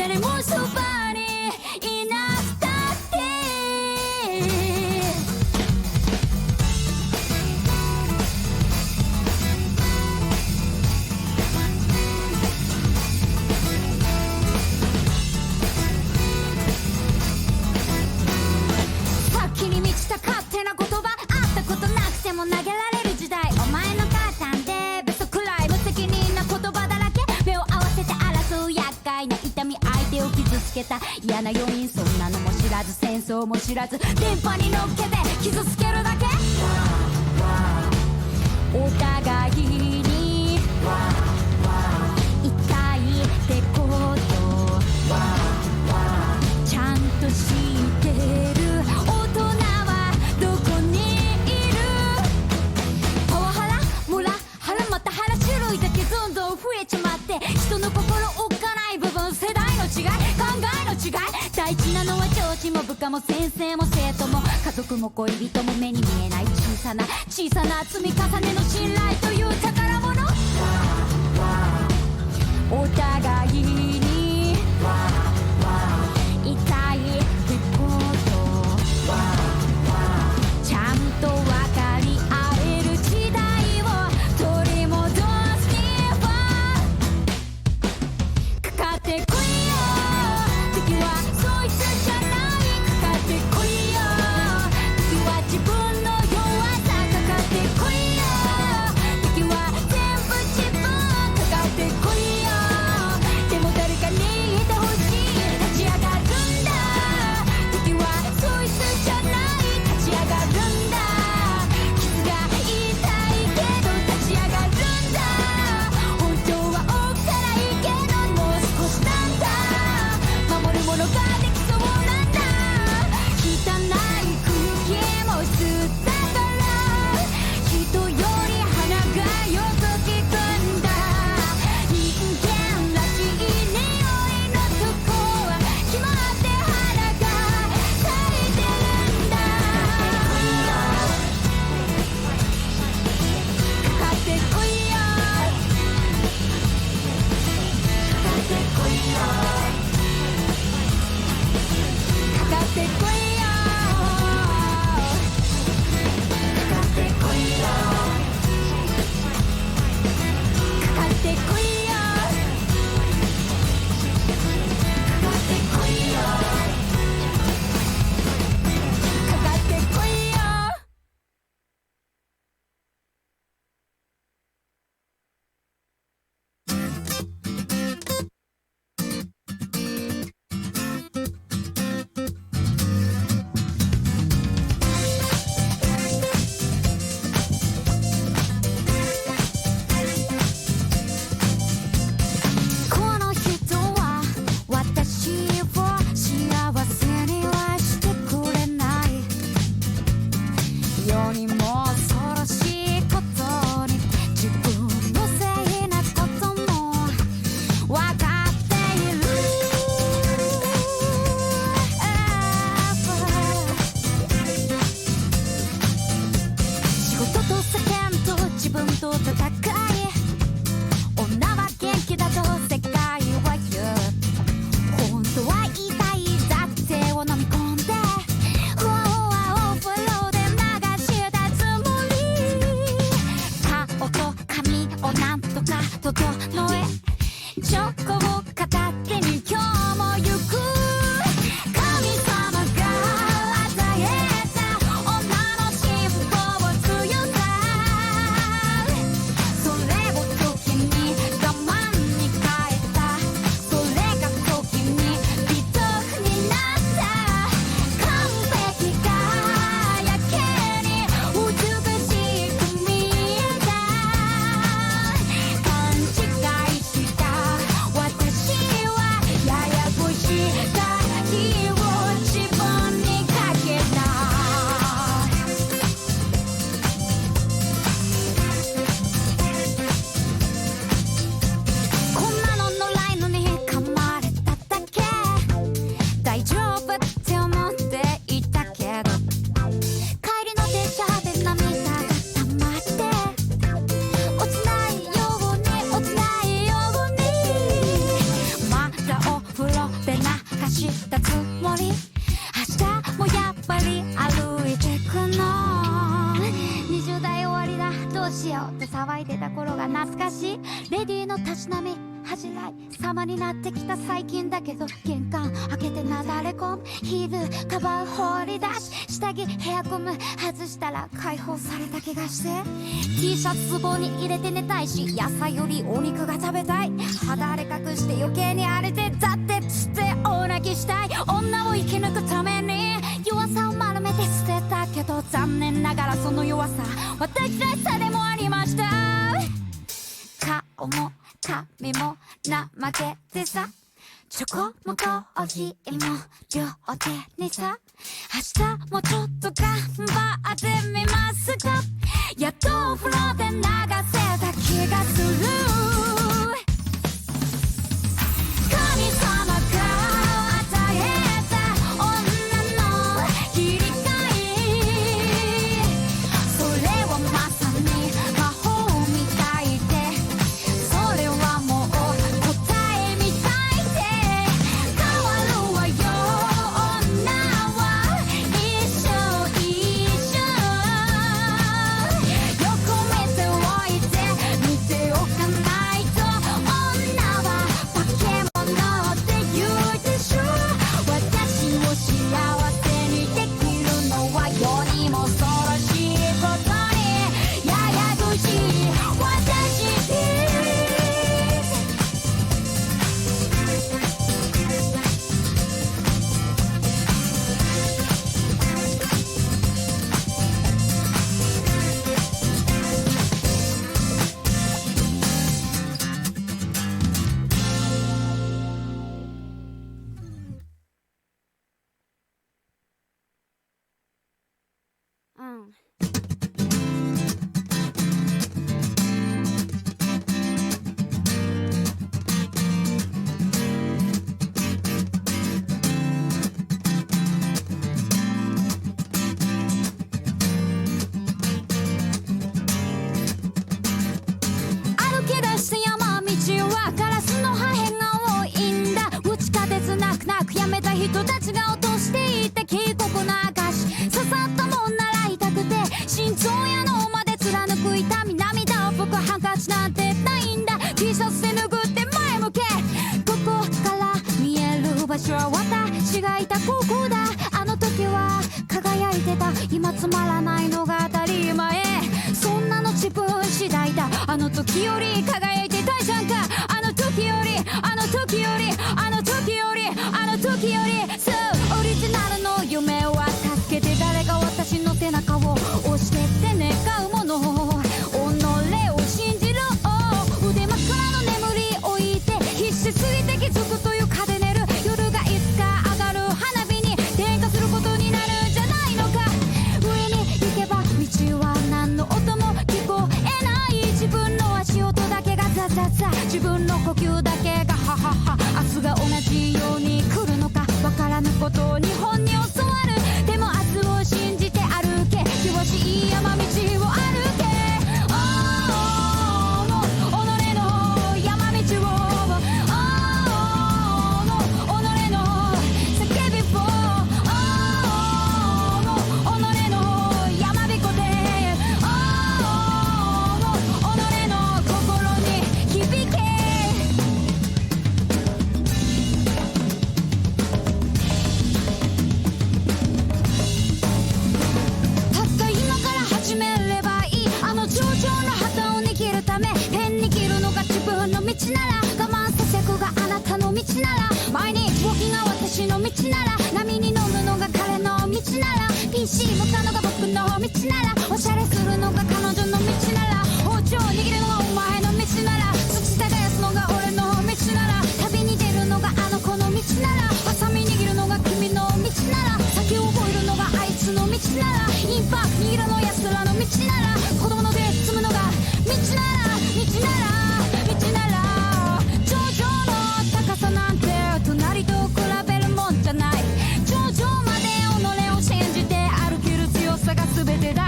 誰もそばにいなくたって先に満ちた勝手な言葉、あったことなくても投げられる時代。お前の母さんでベソくらい無責任な言葉だらけ。目を合わせて争う厄介な痛み、相手を傷つけた嫌な余韻、そんなのも知らず戦争も知らず電波に乗っけて傷つけるだけ。お互いに痛いってことちゃんと知ってる。大人はどこにいる。パワハラモラハラまたハラ種類だけどんどん増えちまって、人の心おっかない部分、世代の違い考えの違い。大事なのは上司も部下も先生も生徒も家族も恋人も目に見えない小さな小さな積み重ねの信頼という宝物。お互いに痛いってことちゃんと分かり合える時代を取り戻すにはかかってこいよ。敵はそいつじゃない。かかってこいよ。敵は自分の弱さ。かかってこいよ。敵は全部自分。かかってこいよ。でも誰かにいてほしい。立ち上がるんだ。敵はそいつじゃない。立ち上がるんだ。傷が痛いけど立ち上がるんだ。本当はおっかないけどもう少しなんだ。したつもり明日もやっぱり歩いてくの20代終わりだどうしようって騒いでた頃が懐かしいレディーのたしなみ恥じらい様になってきた最近だけど玄関開けてなだれ込むヒールカバー放り出し下着ヘアゴム外したら解放された気がして T シャツズボンに入れて寝たいし野菜よりお肉が食べたい肌荒れ隠して余計に荒れてだってつって大泣きしたい女を生き抜くために弱さを丸めて捨てたけど残念ながらその弱さ私らしさでもありました顔も髪も怠けてさチョコもコーヒーも両手にさ明日もちょっと頑張ってみますかやっとお風呂で流せた気がする神様が与えた女の切り替えそれはまさに魔法みたいでそれはもう答えみたいで変わるわよ女は一緒一緒横目で置いて見ておかないと女は化け物って言うでしょ私を幸せにできるのは世にも恐ろしいことにややこしい私うん歩き出した山道はガラスの破片が多いんだ地下鉄泣く泣くやめた人たちが落としていった警告の証刺さったもんなら痛くて心臓や脳まで貫く痛み涙を拭くハンカチなんてないんだ T シャツで拭って前向けここから見える場所は私がいたここだあの時は輝いてた今つまらないのが当たり前そんなの自分次第だあの時より輝いてたじゃんかあの時よりあの時よりあの時よりあの時よりそうオリジナルの夢は助けて誰か私の背中を押してって願うもの己を信じろ腕枕の眠り置いて必死すぎて気づくというかで寝る夜がいつか上がる花火に点火することになるんじゃないのか上に行けば道は何の音も聞こえない自分の足音だけがザザザ自分の呼吸だけがハハハ明日が同じように来るのかわからぬことを日本に教わるでも明日を信じて歩け険しい山道を歩けもう己の山道をもう己の叫びをもう己の山彦でもう己の心に響けたった今から始めればいいあの上々の旗を握るためペン握るのが自分の道なら我慢させくがあなたの道なら毎日動きが私の道なら波に乗るのが彼の道なら PC 向かうのが僕の道ならおしゃれするのが彼女の道なら包丁握るのがお前の道なら土耕すのが俺の道なら旅に出るのがあの子の道ならハサミ握るのが君の道なら酒を覚えるのがあいつの道ならインパ握るの奴らの道なら子供の手積むのが道なら道なら道なら頂上の高さなんて隣と比べるもんじゃない頂上まで己を信じて歩ける強さが全てだ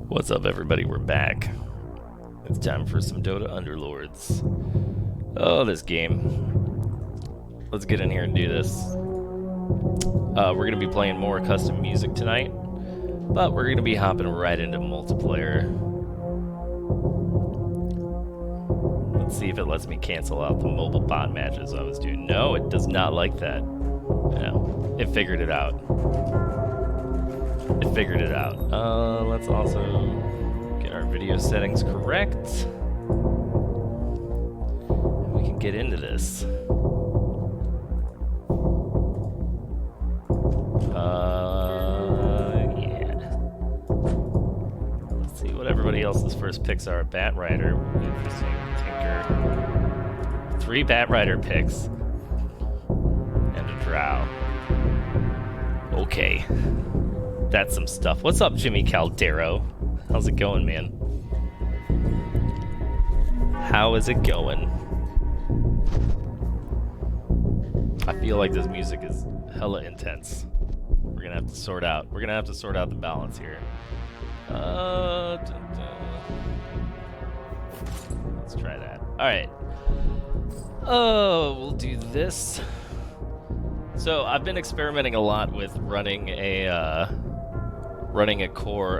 What's up, everybody? We're back. It's time for some Dota Underlords. Oh, this game. Let's get in here and do this. We're going to be playing more custom music tonight, but we're going to be hopping right into multiplayer. Let's see if it lets me cancel out the mobile bot matches I was doing. No, it does not like that. No, it figured it out. It figured it out. Let's also get our video settings correct. We can get into this. Yeah. Let's see what everybody else's first picks are. Bat Rider. Interesting. Tinker. 3 Bat Rider picks. And a Drow. Okay. That's some stuff. What's up, Jimmy Caldero? How's it going, man? How is it going? I feel like this music is hella intense. We're gonna have to sort out. We're gonna have to sort out the balance here. Let's try that. All right. Oh, we'll do this. So I've been experimenting a lot with running a core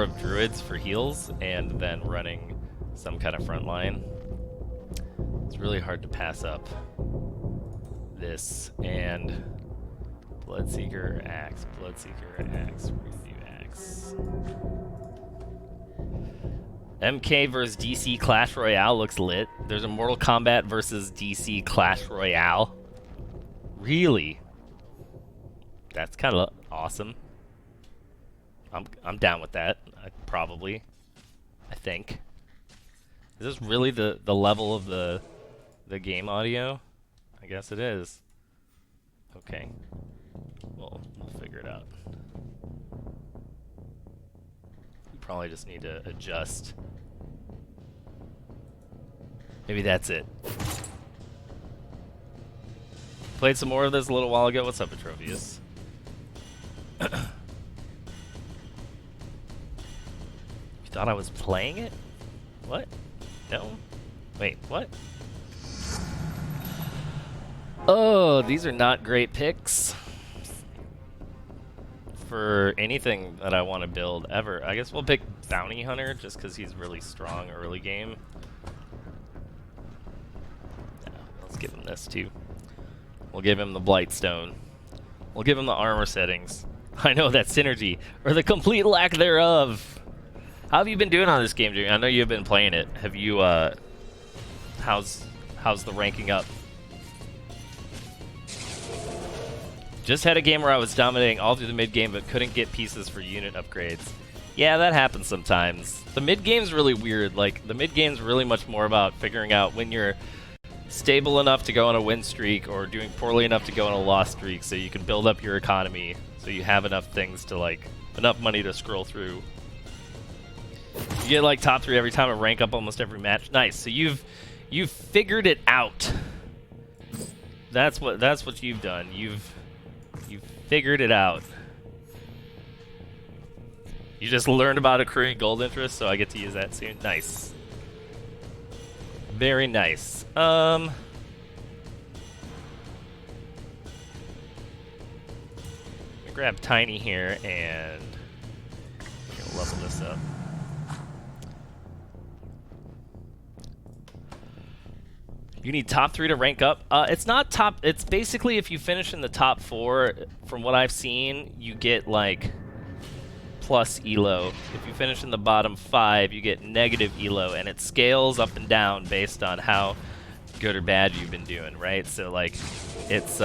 of druids for heals, and then running some kind of front line. It's really hard to pass up this and Bloodseeker Axe. We're gonna do Axe. MK versus DC Clash Royale looks lit. There's a Mortal Kombat versus DC Clash Royale. Really? That's kind of awesome. I'm down with that. I think. Is this really the level of the game audio? I guess it is. Okay. Well, we'll figure it out. We probably just need to adjust. Maybe that's it. Played some more of this a little while ago. What's up, Atropius? You thought I was playing it? What? No? Wait, what? Oh, these are not great picks for anything that I want to build ever. I guess we'll pick Bounty Hunter just because he's really strong early game. Yeah, let's give him this too. We'll give him the Blightstone. We'll give him the armor settings. I know that synergy, or the complete lack thereof. How have you been doing on this game, Jimmy? I know you've been playing it. Have you, how's the ranking up? Just had a game where I was dominating all through the mid game, but couldn't get pieces for unit upgrades. Yeah, that happens sometimes. The mid game's really weird. Like, the mid game's really much more about figuring out when you're stable enough to go on a win streak or doing poorly enough to go on a loss streak, so you can build up your economy, so you have enough things to, like, enough money to scroll through. You get like top 3 every time and rank up almost every match. Nice. So you've figured it out. That's what you've done. You've figured it out. You just learned about accruing gold interest, so I get to use that soon. Nice. Very nice. Grab Tiny here and level this up. You need top 3 to rank up. It's not top. It's basically if you finish in the top 4, from what I've seen, you get like plus elo. If you finish in the bottom 5, you get negative elo, and it scales up and down based on how good or bad you've been doing, right? So like, it's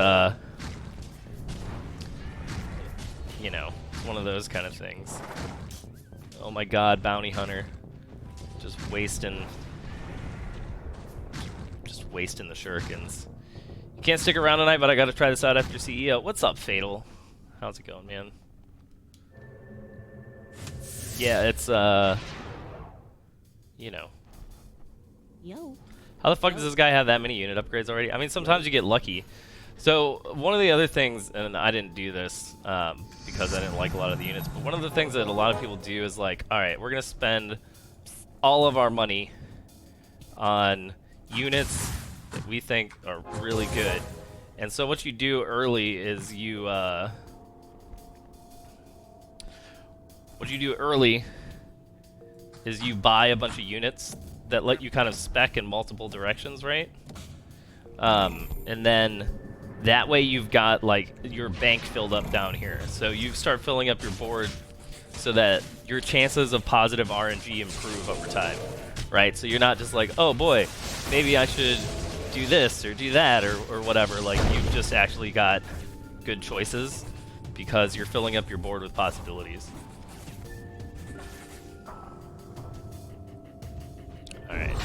you know, one of those kind of things. Oh my God, Bounty Hunter, just wasting the shurikens. You can't stick around tonight, but I gotta try this out after CEO. What's up, Fatal? How's it going, man? Yeah, it's, you know. Yo. How the fuck does this guy have that many unit upgrades already? I mean, sometimes you get lucky. So one of the other things, and I didn't do this because I didn't like a lot of the units, but one of the things that a lot of people do is like, all right, we're gonna spend all of our money on units that we think are really good. And so what you do early is you buy a bunch of units that let you kind of spec in multiple directions, right? And then that way you've got like your bank filled up down here. So you start filling up your board so that your chances of positive RNG improve over time, right? So you're not just like, oh boy, maybe I should do this or do that or whatever. Like you've just actually got good choices because you're filling up your board with possibilities. Alright.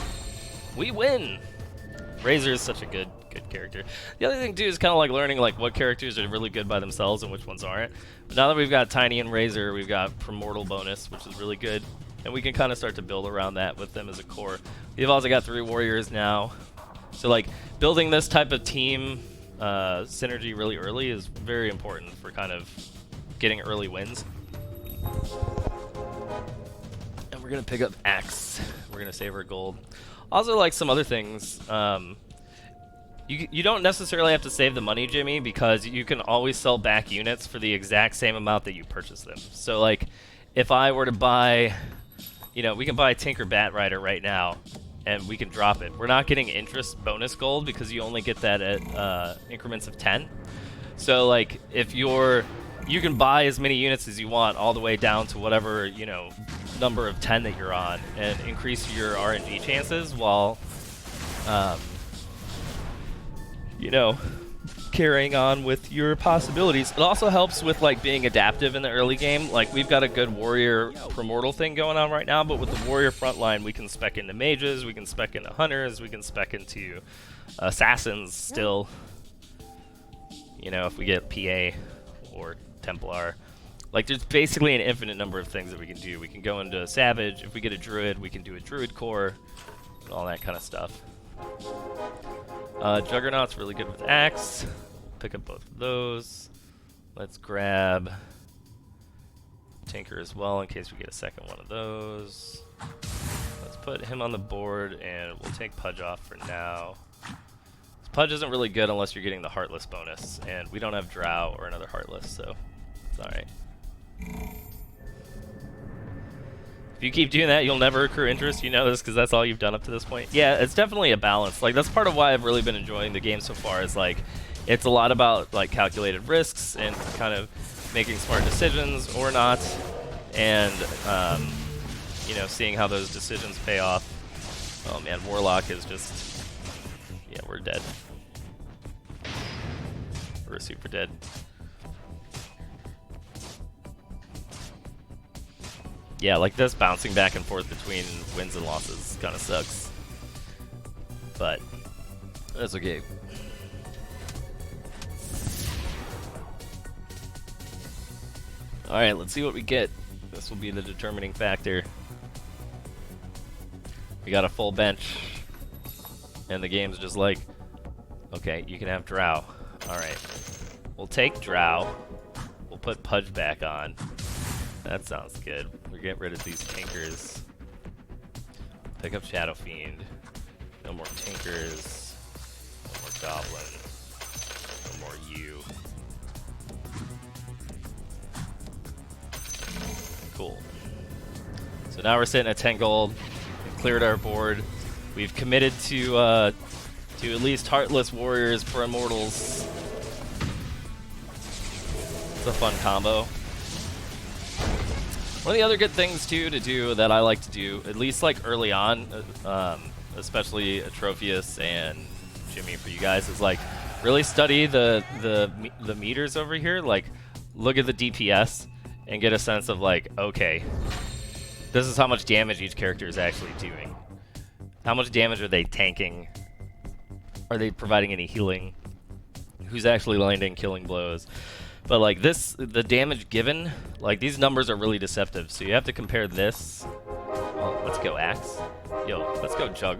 We win! Razor is such a good character. The other thing too is kind of like learning like what characters are really good by themselves and which ones aren't. But now that we've got Tiny and Razor, we've got Primordial bonus, which is really good. And we can kind of start to build around that with them as a core. We've also got 3 warriors now. So like building this type of team synergy really early is very important for kind of getting early wins. And we're gonna pick up Axe. We're gonna save our gold. Also, like some other things, you don't necessarily have to save the money, Jimmy, because you can always sell back units for the exact same amount that you purchased them. So like, if I were to buy, you know, we can buy Tinker Bat Rider right now, and we can drop it. We're not getting interest bonus gold because you only get that at increments of 10. So like, if you can buy as many units as you want all the way down to whatever, you know, number of 10 that you're on and increase your RNG chances while, you know, carrying on with your possibilities. It also helps with like being adaptive in the early game. Like we've got a good warrior primordial thing going on right now, but with the warrior frontline we can spec into mages, we can spec into hunters, we can spec into assassins still. You know, if we get PA or Templar. Like there's basically an infinite number of things that we can do. We can go into Savage. If we get a Druid, we can do a Druid core, and all that kind of stuff. Juggernaut's really good with Axe. Pick up both of those. Let's grab Tinker as well in case we get a second one of those. Let's put him on the board and we'll take Pudge off for now. Pudge isn't really good unless you're getting the Heartless bonus, and we don't have Drow or another Heartless, so it's alright. If you keep doing that, you'll never accrue interest. You know this because that's all you've done up to this point. Yeah, it's definitely a balance. Like that's part of why I've really been enjoying the game so far. Is like it's a lot about like calculated risks and kind of making smart decisions or not, and you know, seeing how those decisions pay off. Oh man, Warlock is just we're dead. We're super dead. Yeah, like this bouncing back and forth between wins and losses kind of sucks. But that's okay. Alright, let's see what we get. This will be the determining factor. We got a full bench. And the game's just like, okay, you can have Drow. Alright. We'll take Drow. We'll put Pudge back on. That sounds good. We'll get rid of these Tinkers. Pick up Shadow Fiend. No more Tinkers. No more Goblin. No more you. Cool. So now we're sitting at 10 gold. We've cleared our board. We've committed to at least Heartless Warriors for Immortals. It's a fun combo. One of the other good things too to do that I like to do, at least like early on, especially Atrophius and Jimmy for you guys, is like really study the meters over here. Like look at the DPS and get a sense of like, okay, this is how much damage each character is actually doing. How much damage are they tanking? Are they providing any healing? Who's actually landing killing blows? But like this, the damage given, like these numbers are really deceptive. So you have to compare this. Oh, let's go Axe. Yo, let's go Jug.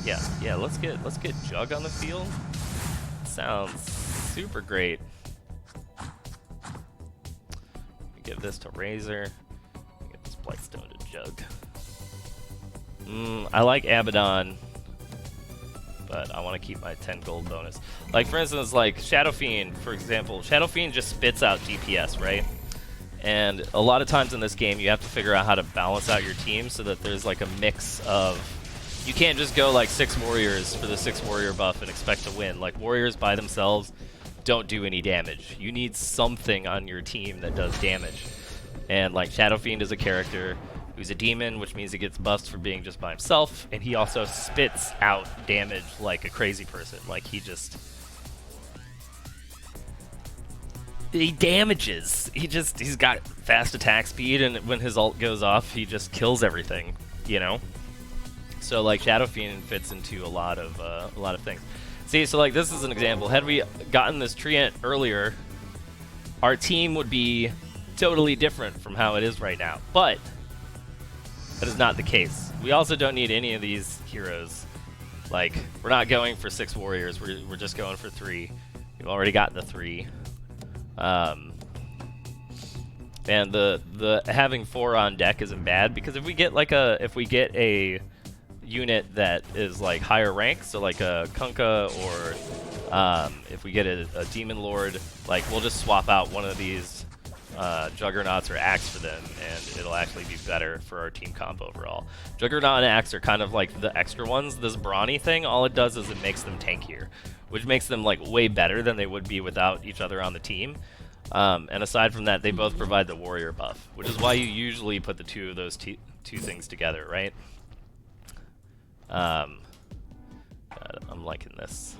Yeah, let's get Jug on the field. sounds super great. Give this to Razor. Get this Blightstone to Jug. I like Abaddon, but I want to keep my 10 gold bonus. Like, for instance, like Shadow Fiend, for example. Shadow Fiend just spits out DPS, right? And a lot of times in this game, you have to figure out how to balance out your team so that there's like a mix of... You can't just go like 6 warriors for the 6 warrior buff and expect to win. Like, warriors by themselves don't do any damage. You need something on your team that does damage. And like Shadow Fiend is a character who's a demon, which means he gets buffed for being just by himself, and he also spits out damage like a crazy person. Like, he damages. He's got fast attack speed, and when his ult goes off, he just kills everything, you know? So like Shadow Fiend fits into a lot of things. See, so like this is an example. Had we gotten this Treant earlier, our team would be totally different from how it is right now. But that is not the case. We also don't need any of these heroes. Like, we're not going for 6 warriors. We're just going for 3. We've already got the 3. And the having 4 on deck isn't bad, because if we get a unit that is like higher rank, so like a Kunkka, or if we get a Demon Lord, like we'll just swap out one of these Juggernauts or Axe for them, and it'll actually be better for our team comp overall. Juggernaut and Axe are kind of like the extra ones. This Brawny thing, all it does is it makes them tankier, which makes them like way better than they would be without each other on the team. And aside from that, they both provide the warrior buff, which is why you usually put the two of those two things together, right? I'm liking this.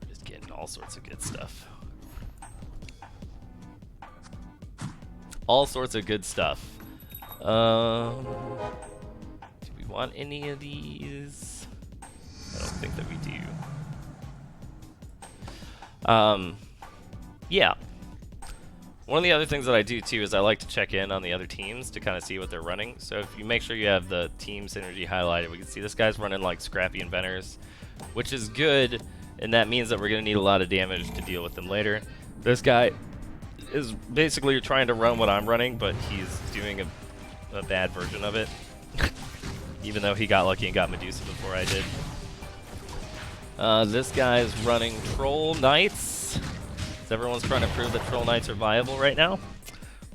Just getting all sorts of good stuff. All sorts of good stuff. Do we want any of these? I don't think that we do. Yeah. One of the other things that I do too is I like to check in on the other teams to kind of see what they're running. So if you make sure you have the team synergy highlighted, we can see this guy's running like Scrappy Inventors, which is good, and that means that we're going to need a lot of damage to deal with them later. This guy is basically trying to run what I'm running, but he's doing a bad version of it. Even though he got lucky and got Medusa before I did. This guy's running Troll Knights. Everyone's trying to prove that Troll Knights are viable right now,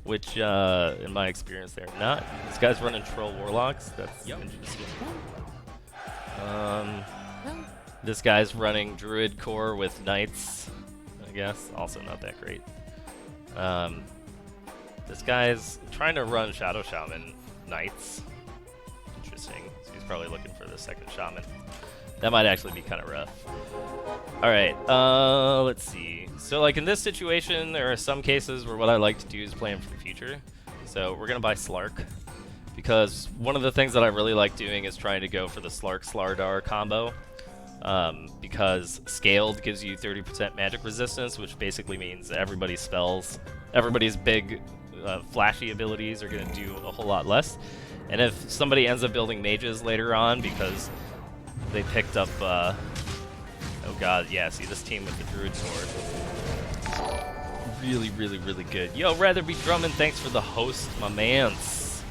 which, in my experience, they're not. This guy's running Troll Warlocks. That's interesting. This guy's running Druid Core with Knights, I guess. Also not that great. This guy's trying to run Shadow Shaman Knights. Interesting. So he's probably looking for the second Shaman. That might actually be kind of rough. Alright, let's see. So like in this situation, there are some cases where what I like to do is plan for the future. So we're going to buy Slark, because one of the things that I really like doing is trying to go for the Slark-Slardar combo. Because Scaled gives you 30% magic resistance, which basically means everybody's spells, everybody's big flashy abilities are going to do a whole lot less. And if somebody ends up building mages later on because they picked up, oh god, yeah, see this team with the Druid Sword. Really, really, really good. Yo, Rather Be Drummond, thanks for the host, my mans.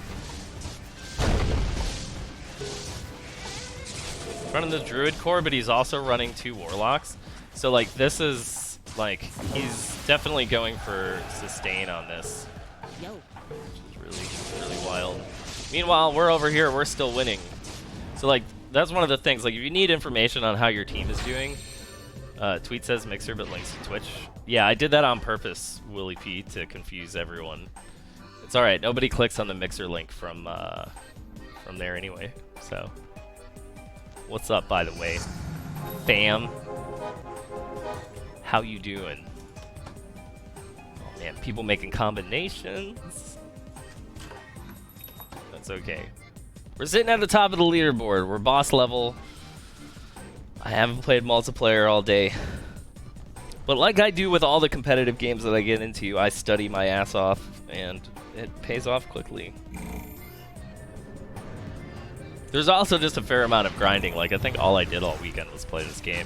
Running the Druid Core, but he's also running 2 Warlocks. So, like, this is, like, he's definitely going for sustain on this. Which is really, really wild. Meanwhile, we're over here, we're still winning. So, like, that's one of the things. Like, if you need information on how your team is doing, tweet says Mixer, but links to Twitch. Yeah, I did that on purpose, Willie P, to confuse everyone. It's alright, nobody clicks on the Mixer link from there anyway, so. What's up, by the way? Fam. How you doing? Oh man, people making combinations. That's okay. We're sitting at the top of the leaderboard. We're boss level. I haven't played multiplayer all day. But like I do with all the competitive games that I get into, I study my ass off, and it pays off quickly. There's also just a fair amount of grinding. Like, I think all I did all weekend was play this game.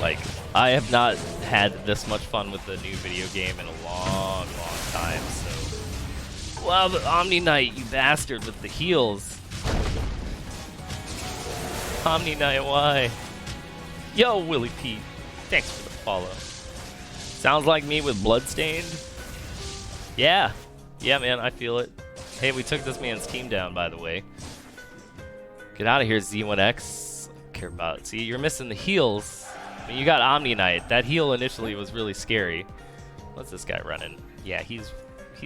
Like, I have not had this much fun with the new video game in a long, long time, so... Wow, the Omni Knight, you bastard, with the heals. Omni Knight, why? Yo, Willie Pete, thanks for the follow. Sounds like me with Bloodstained. Yeah. Yeah, man, I feel it. Hey, we took this man's team down, by the way. Get out of here, Z1X. Care about it. See, you're missing the heals. I mean, you got Omni Knight. That heal initially was really scary. What's this guy running? Yeah, he's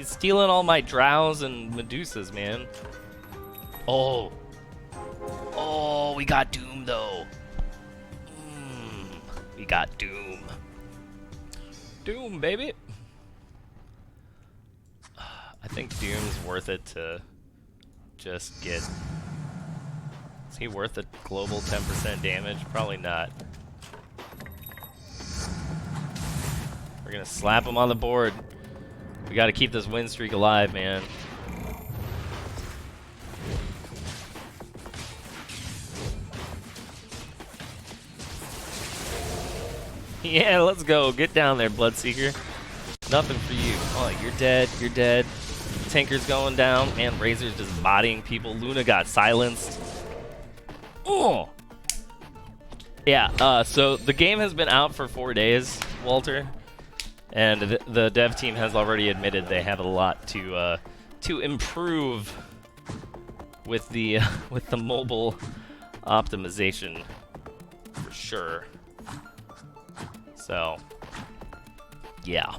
stealing all my Drows and Medusas, man. Oh. Oh, we got Doom, though. We got Doom. Doom, baby. I think Doom's worth it to just get... Is he worth a global 10% damage? Probably not. We're gonna slap him on the board. We gotta keep this win streak alive, man. Yeah, let's go. Get down there, Bloodseeker. Nothing for you. Oh, you're dead. You're dead. Tinker's going down. Man, Razor's just bodying people. Luna got silenced. Oh! Yeah, so the game has been out for 4 days, Walter. And the dev team has already admitted they have a lot to improve with the mobile optimization, for sure. So, yeah.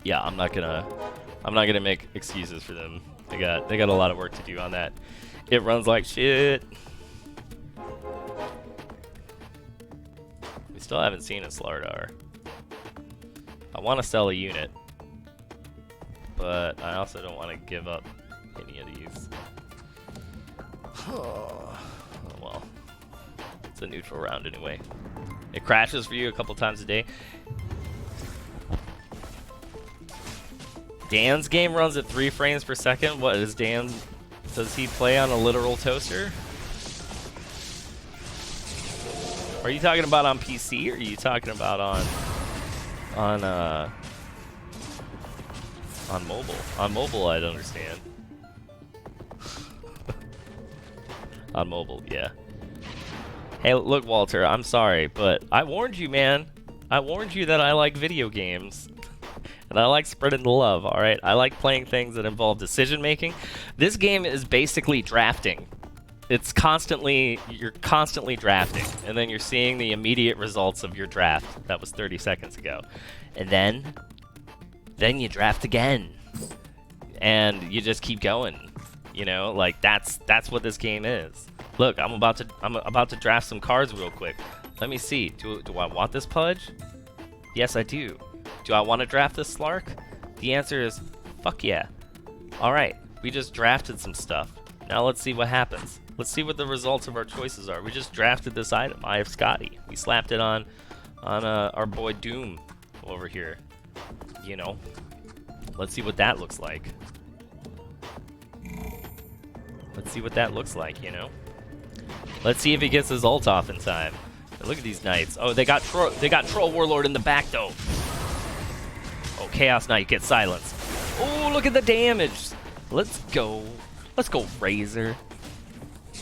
Yeah, I'm not gonna make excuses for them. They got a lot of work to do on that. It runs like shit. We still haven't seen a Slardar. I want to sell a unit, but I also don't want to give up any of these. Oh well, it's a neutral round anyway. It crashes for you a couple times a day. Dan's game runs at 3 frames per second. What is Dan? Does he play on a literal toaster? Are you talking about on PC, or are you talking about on mobile? On mobile, I'd understand. On mobile, yeah. Hey, look, Walter, I'm sorry, but I warned you, man. I warned you that I like video games. And I like spreading the love, alright? I like playing things that involve decision-making. This game is basically drafting. It's constantly, you're constantly drafting. And then you're seeing the immediate results of your draft. That was 30 seconds ago. And then you draft again. And you just keep going. You know, like that's what this game is. Look, I'm about to draft some cards real quick. Let me see. Do I want this Pudge? Yes, I do. Do I want to draft this Slark? The answer is, fuck yeah. Alright, we just drafted some stuff. Now let's see what happens. Let's see what the results of our choices are. We just drafted this item, Eye of Scotty. We slapped it on our boy Doom over here. You know, let's see what that looks like. Let's see what that looks like, you know? Let's see if he gets his ult off in time. And look at these knights. Oh, they got Troll Warlord in the back, though. Oh, Chaos Knight gets silenced. Oh, look at the damage. Let's go. Let's go, Razor.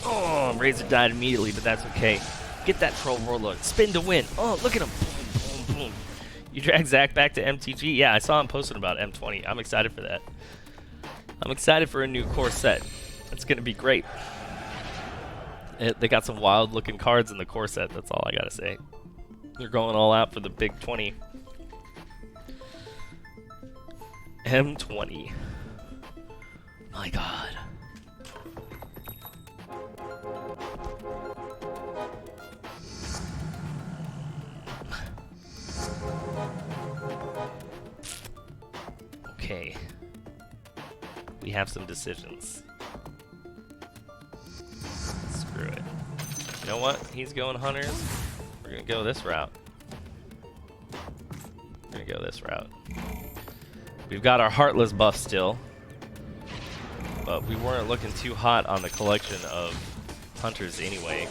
Oh, Razor died immediately, but that's okay. Get that Troll Warlord. Spin to win. Oh, look at him. Boom, boom, boom. You drag Zach back to MTG? Yeah, I saw him posting about M20. I'm excited for that. I'm excited for a new core set. It's going to be great. They got some wild-looking cards in the core set. That's all I got to say. They're going all out for the big 20. M20. My God. Okay. We have some decisions. Screw it. You know what? He's going hunters. We're gonna go this route. We're gonna go this route. We've got our Heartless buff still, but we weren't looking too hot on the collection of hunters anyway.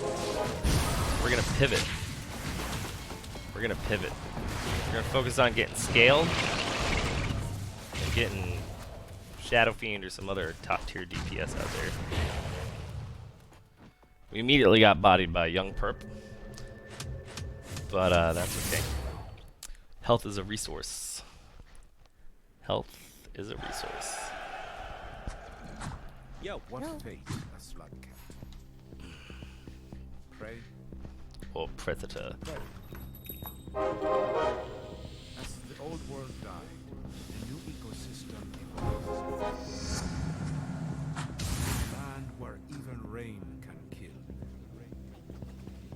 We're gonna pivot. We're gonna pivot. We're gonna focus on getting scaled and getting Shadow Fiend or some other top tier DPS out there. We immediately got bodied by Young Perp, but that's okay. Health is a resource. Health is a resource. Yo, what fate a slug cat? Prey. Or predator. As the old world died, a new ecosystem evolved. Land where even rain can kill.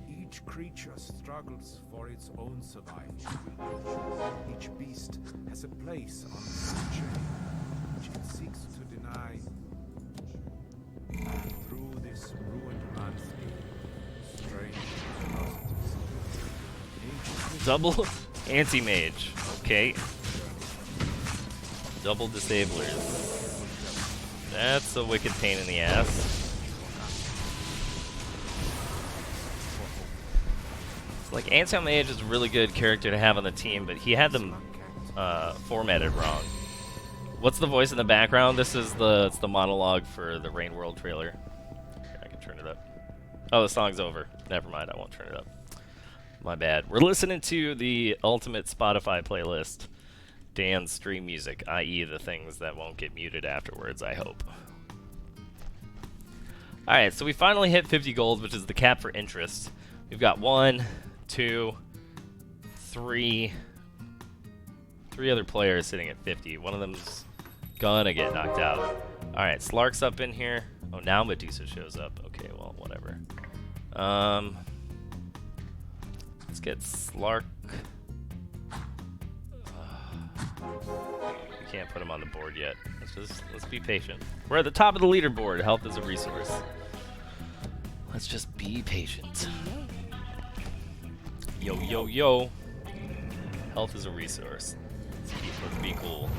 Each creature struggles for its own survival. Each beast has a place on the chain, which it seeks to deny. And through this ruined landscape, strange atrocities. Double anti-mage. Okay. Double disablers. That's a wicked pain in the ass. Like, anti-mage is a really good character to have on the team, but he had them formatted wrong. What's the voice in the background? This is it's the monologue for the Rain World trailer. Here, I can turn it up. Oh, the song's over. Never mind, I won't turn it up. My bad. We're listening to the ultimate Spotify playlist, Dan's stream music, i.e. the things that won't get muted afterwards, I hope. Alright, so we finally hit 50 gold, which is the cap for interest. We've got 1, 2, 3 other players sitting at 50. One of them's gonna get knocked out. Alright, Slark's up in here. Oh, now Medusa shows up. Okay, well, whatever. Let's get Slark. We can't put him on the board yet. Let's be patient. We're at the top of the leaderboard. Health is a resource. Let's just be patient. Yo, yo, yo. Health is a resource. Let's be cool.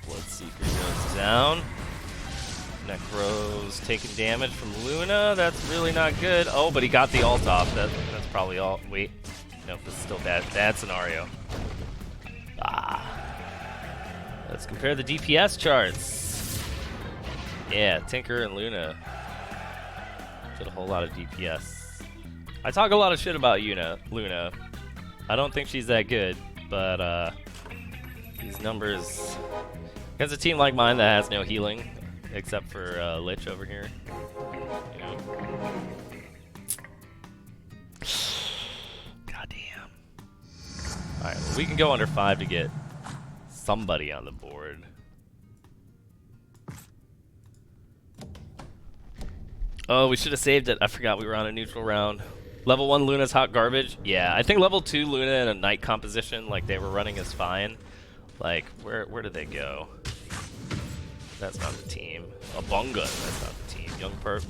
Bloodseeker goes down. Necro's taking damage from Luna. That's really not good. Oh, but he got the ult off. That's probably all. Wait. Nope, that's still bad. Bad scenario. Let's compare the DPS charts. Yeah, Tinker and Luna did a whole lot of DPS. I talk a lot of shit about Luna. I don't think she's that good, but these numbers. Against a team like mine that has no healing, except for Lich over here. You know. Goddamn. Alright, well, we can go under 5 to get somebody on the board. Oh, we should have saved it. I forgot we were on a neutral round. Level 1 Luna's hot garbage? Yeah, I think level 2 Luna in a night composition, like they were running, is fine. Like, where did they go? That's not the team. A Bunga, that's not the team. Young Perp,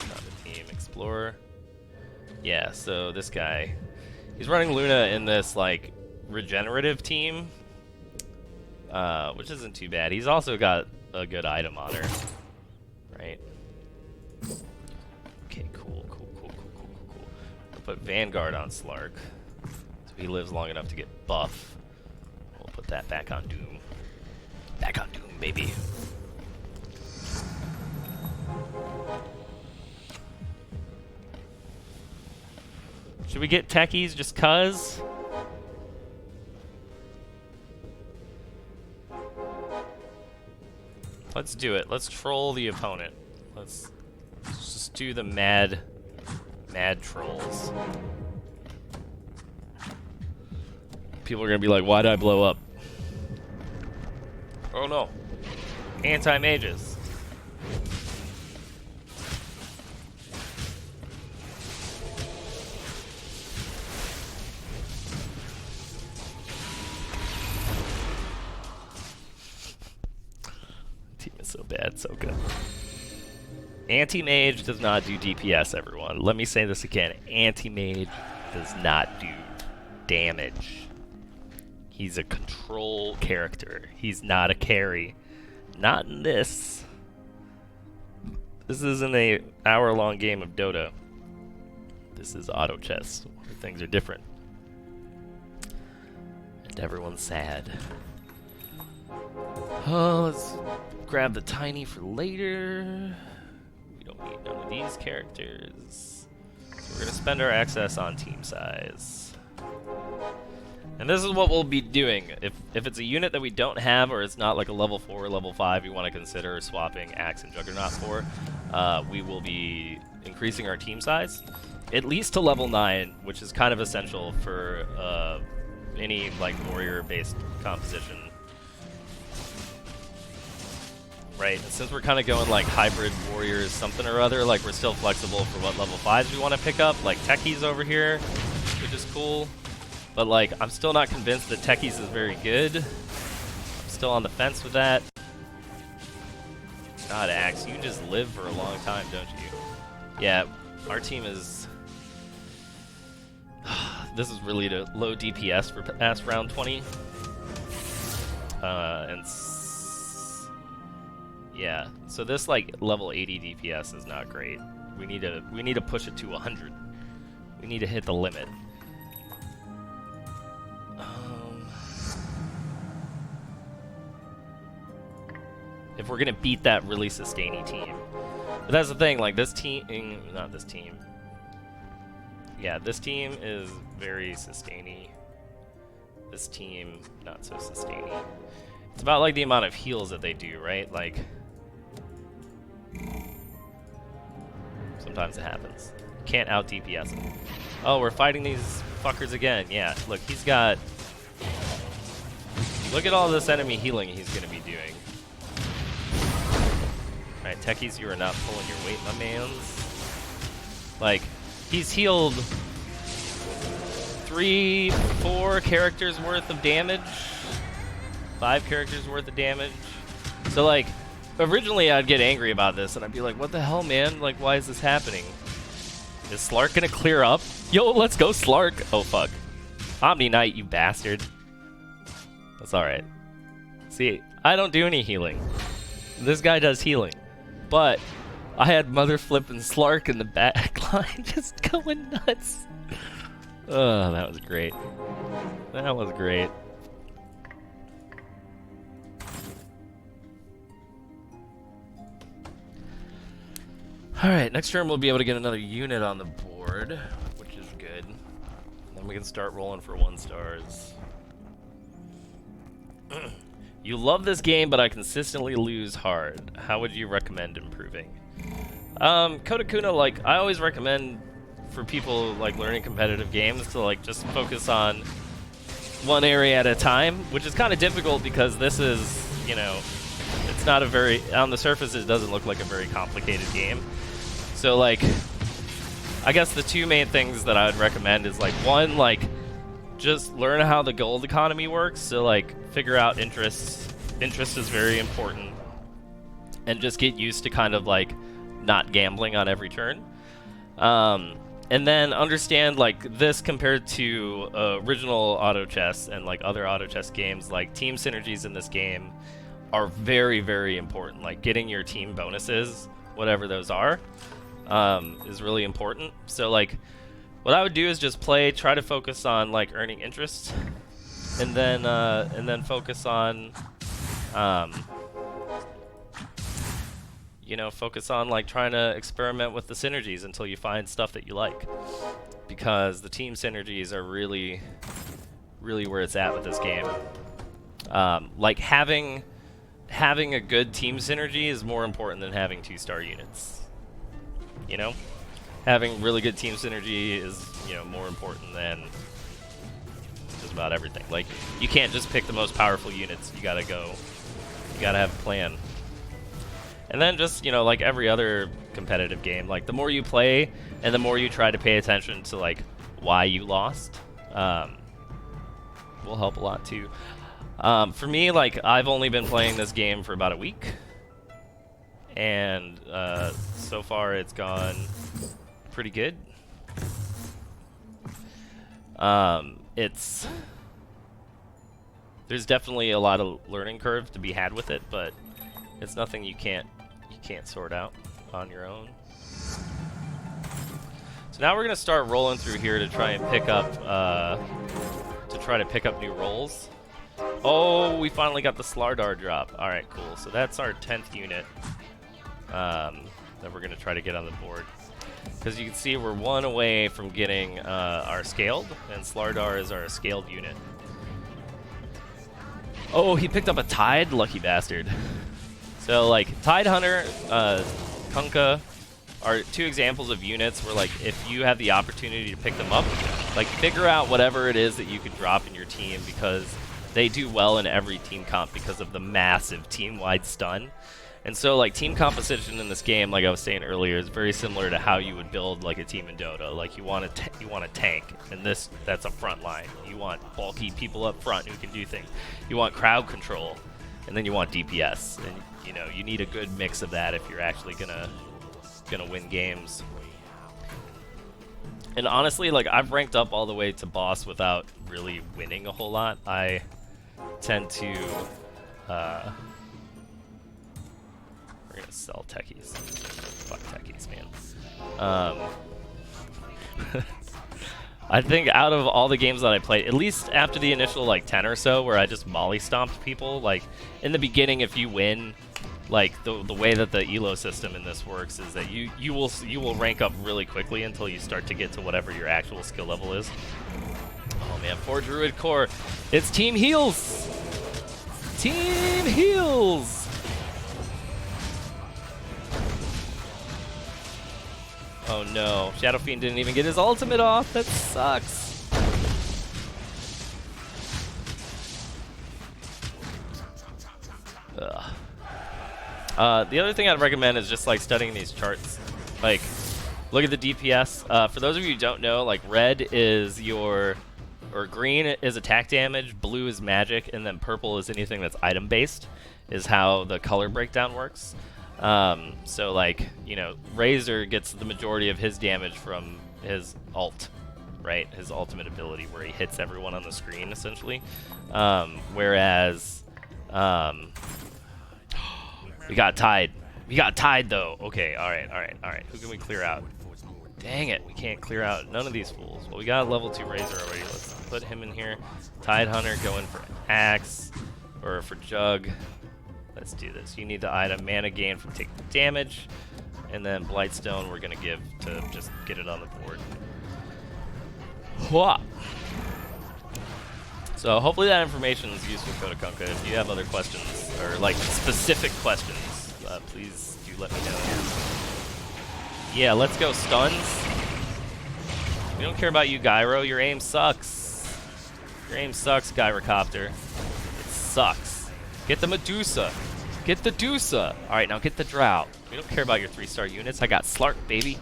not the team. Explorer. Yeah, so this guy, he's running Luna in this, like, regenerative team, which isn't too bad. He's also got a good item on her, right? Okay, cool. I'll put Vanguard on Slark, so he lives long enough to get buff. We'll put that back on Doom. Back on Doom, baby. Should we get techies just cuz? Let's do it. Let's troll the opponent. Let's just do the mad trolls. People are gonna be like, why did I blow up? Oh no. Anti-mages. Team is so bad, so good. Anti-mage does not do DPS, everyone. Let me say this again. Anti-mage does not do damage. He's a control character. He's not a carry. Not in this. This isn't a hour-long game of Dota. This is auto chess, where things are different. And everyone's sad. Oh, let's grab the tiny for later. We don't need none of these characters. So we're gonna spend our access on team size. And this is what we'll be doing. If it's a unit that we don't have, or it's not like a level 4 or level 5 you want to consider swapping Axe and Juggernaut for, we will be increasing our team size, at least to level 9, which is kind of essential for any like warrior-based composition. Right, and since we're kind of going like hybrid warriors something or other, like we're still flexible for what level 5s we want to pick up, like Techies over here, which is cool. But like, I'm still not convinced that Techies is very good. I'm still on the fence with that. God, Axe, you just live for a long time, don't you? Yeah, our team is... This is really low DPS for past round 20. Yeah, so this like level 80 DPS is not great. We need to push it to 100. We need to hit the limit. If we're gonna beat that really sustaining team. But that's the thing, like this team, not this team. Yeah, this team is very sustaining. This team, not so sustaining. It's about like the amount of heals that they do, right? Like, sometimes it happens. Can't out DPS them. Oh, we're fighting these fuckers again. Yeah, look, he's got... Look at all this enemy healing he's gonna be doing. Alright, Techies, you are not pulling your weight, my mans. Like, he's healed 3, 4 characters worth of damage. 5 characters worth of damage. So, like, originally I'd get angry about this, and I'd be like, what the hell, man? Like, why is this happening? Is Slark gonna clear up? Yo, let's go, Slark! Oh, fuck. Omni Knight, you bastard. That's alright. See, I don't do any healing. This guy does healing. But I had Mother Flippin' Slark in the back line just going nuts. Oh, that was great. That was great. Alright, next turn we'll be able to get another unit on the board, which is good. Then we can start rolling for 1 stars. You love this game, but I consistently lose hard. How would you recommend improving? Kodakuna, like, I always recommend for people, like, learning competitive games to, like, just focus on one area at a time, which is kind of difficult because this is, you know, it's not a very, on the surface it doesn't look like a very complicated game. So, like, I guess the 2 main things that I would recommend is, like, 1, like, just learn how the gold economy works. So, like, figure out interests. Interest is very important. And just get used to kind of, like, not gambling on every turn. And then understand, like, this compared to original auto chess and, like, other auto chess games, like, team synergies in this game are very, very important. Like, getting your team bonuses, whatever those are, is really important. So, like, what I would do is just try to focus on, like, earning interest, and then focus on, you know, focus on, like, trying to experiment with the synergies until you find stuff that you like, because the team synergies are really, really where it's at with this game. Like, having a good team synergy is more important than having 2-star units. You know? Having really good team synergy is, you know, more important than just about everything. Like, you can't just pick the most powerful units. You gotta have a plan. And then just, you know, like every other competitive game, like, the more you play and the more you try to pay attention to, like, why you lost, will help a lot too. For me, like, I've only been playing this game for about a week, and so far it's gone pretty good. There's definitely a lot of learning curve to be had with it, but it's nothing you can't sort out. on your own. So now we're gonna start rolling through here to try and pick up new roles. Oh, we finally got the Slardar drop. All right, cool. So that's our 10th unit that we're gonna try to get on the board. Because you can see we're one away from getting our scaled, and Slardar is our scaled unit. Oh, he picked up a Tide? Lucky bastard. So, like, Tide Hunter, Kunkka are two examples of units where, like, if you have the opportunity to pick them up, like, figure out whatever it is that you could drop in your team, because they do well in every team comp because of the massive team-wide stun. And so, like, team composition in this game, like I was saying earlier, is very similar to how you would build, like, a team in Dota. Like, you want a tank, and that's a front line. You want bulky people up front who can do things. You want crowd control, and then you want DPS. And, you know, you need a good mix of that if you're actually gonna win games. And honestly, like, I've ranked up all the way to boss without really winning a whole lot. I tend to, we're gonna sell techies. Fuck techies, man. I think out of all the games that I played, at least after the initial like 10 or so, where I just molly stomped people, like in the beginning, if you win, like the way that the elo system in this works is that you will rank up really quickly until you start to get to whatever your actual skill level is. Oh man, 4 Druid Core, it's Team Heals. Team Heals. Oh no, Shadow Fiend didn't even get his ultimate off. That sucks. Ugh. The other thing I'd recommend is just like studying these charts. Like, look at the DPS. For those of you who don't know, like red is green is attack damage, blue is magic, and then purple is anything that's item based, is how the color breakdown works. So like, you know, Razor gets the majority of his damage from his ult, right? His ultimate ability where he hits everyone on the screen, essentially. Whereas, we got Tide. We got Tide, though. Okay, alright. Who can we clear out? Dang it, we can't clear out none of these fools. Well, we got a level 2 Razor already. Let's put him in here. Tide Hunter going for Axe, or for Jug. Let's do this. You need the item mana gain from taking damage, and then Blightstone we're gonna give to just get it on the board. Hwah! So hopefully that information is useful, Kota Kunkka. If you have other questions, or like specific questions, please do let me know. Yeah, let's go stuns. We don't care about you, Gyro. Your aim sucks. Your aim sucks, Gyrocopter. It sucks. Get the Medusa. Get the Dusa. Alright, now get the Drought. We don't care about your 3-star units. I got Slark, baby.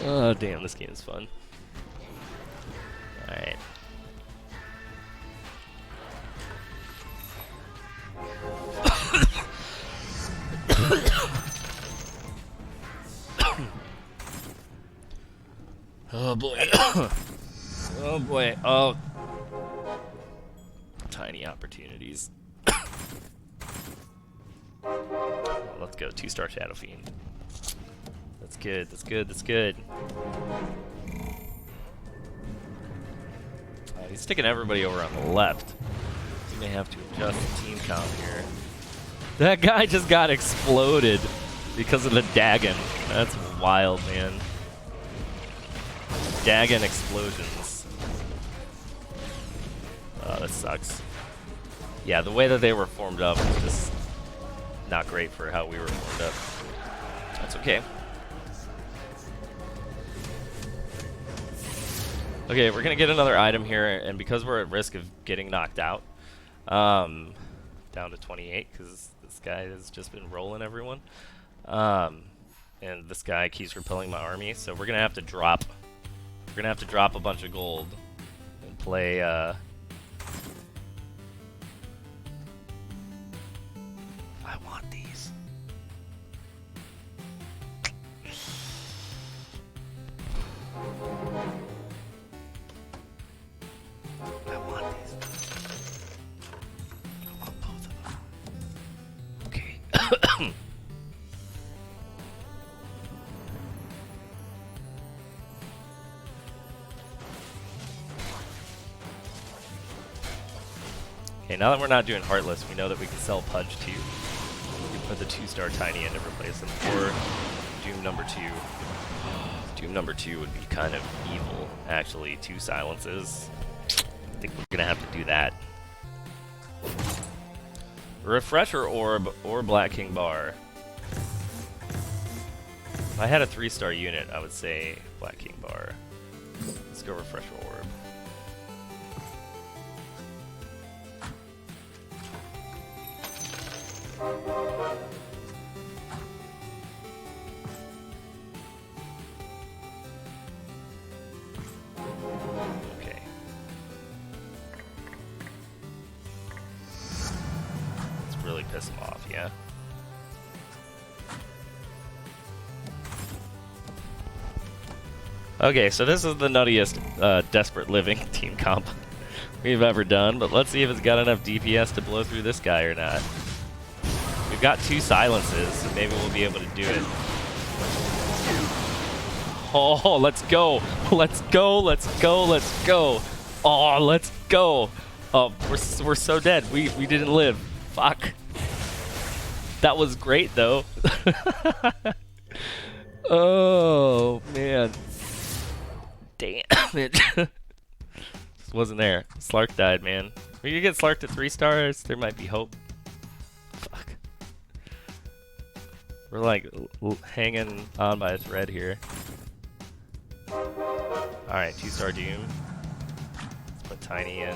Oh, damn, this game is fun. Alright. Oh boy. Oh boy. Oh. Tiny opportunities. Let's go. 2-star Shadow Fiend. That's good. That's good. That's good. He's sticking everybody over on the left. You may have to adjust the team count here. That guy just got exploded because of the Dagon. That's wild, man. Dagon explosions. Oh, that sucks. Yeah, the way that they were formed up was just not great for how we were formed up. That's okay. Okay, we're gonna get another item here, and because we're at risk of getting knocked out, down to 28, because this guy has just been rolling everyone, and this guy keeps repelling my army, so we're gonna have to drop. We're gonna have to drop a bunch of gold and play. I want these. I want these. I want both of them. now that we're not doing Heartless, we know that we can sell Pudge too. We can put the 2-star Tiny in to replace him. Or Doom number 2. Doom number 2 would be kind of evil, actually. 2 silences. I think we're gonna have to do that. Refresher Orb or Black King Bar. If I had a 3-star unit, I would say Black King Bar. Let's go Refresher Orb. Okay. Let's really piss him off, yeah? Okay, so this is the nuttiest Desperate Living team comp we've ever done, but let's see if it's got enough DPS to blow through this guy or not. We've got 2 silences, so maybe we'll be able to do it. Oh, let's go! Let's go! Let's go! Let's go! Oh, let's go! Oh, we're so dead. We didn't live. Fuck. That was great though. Oh man. Damn it. Just wasn't there. Slark died, man. We could get Slark to 3 stars. There might be hope. Fuck. We're like hanging on by a thread here. Alright, 2-star Doom. Let's put Tiny in.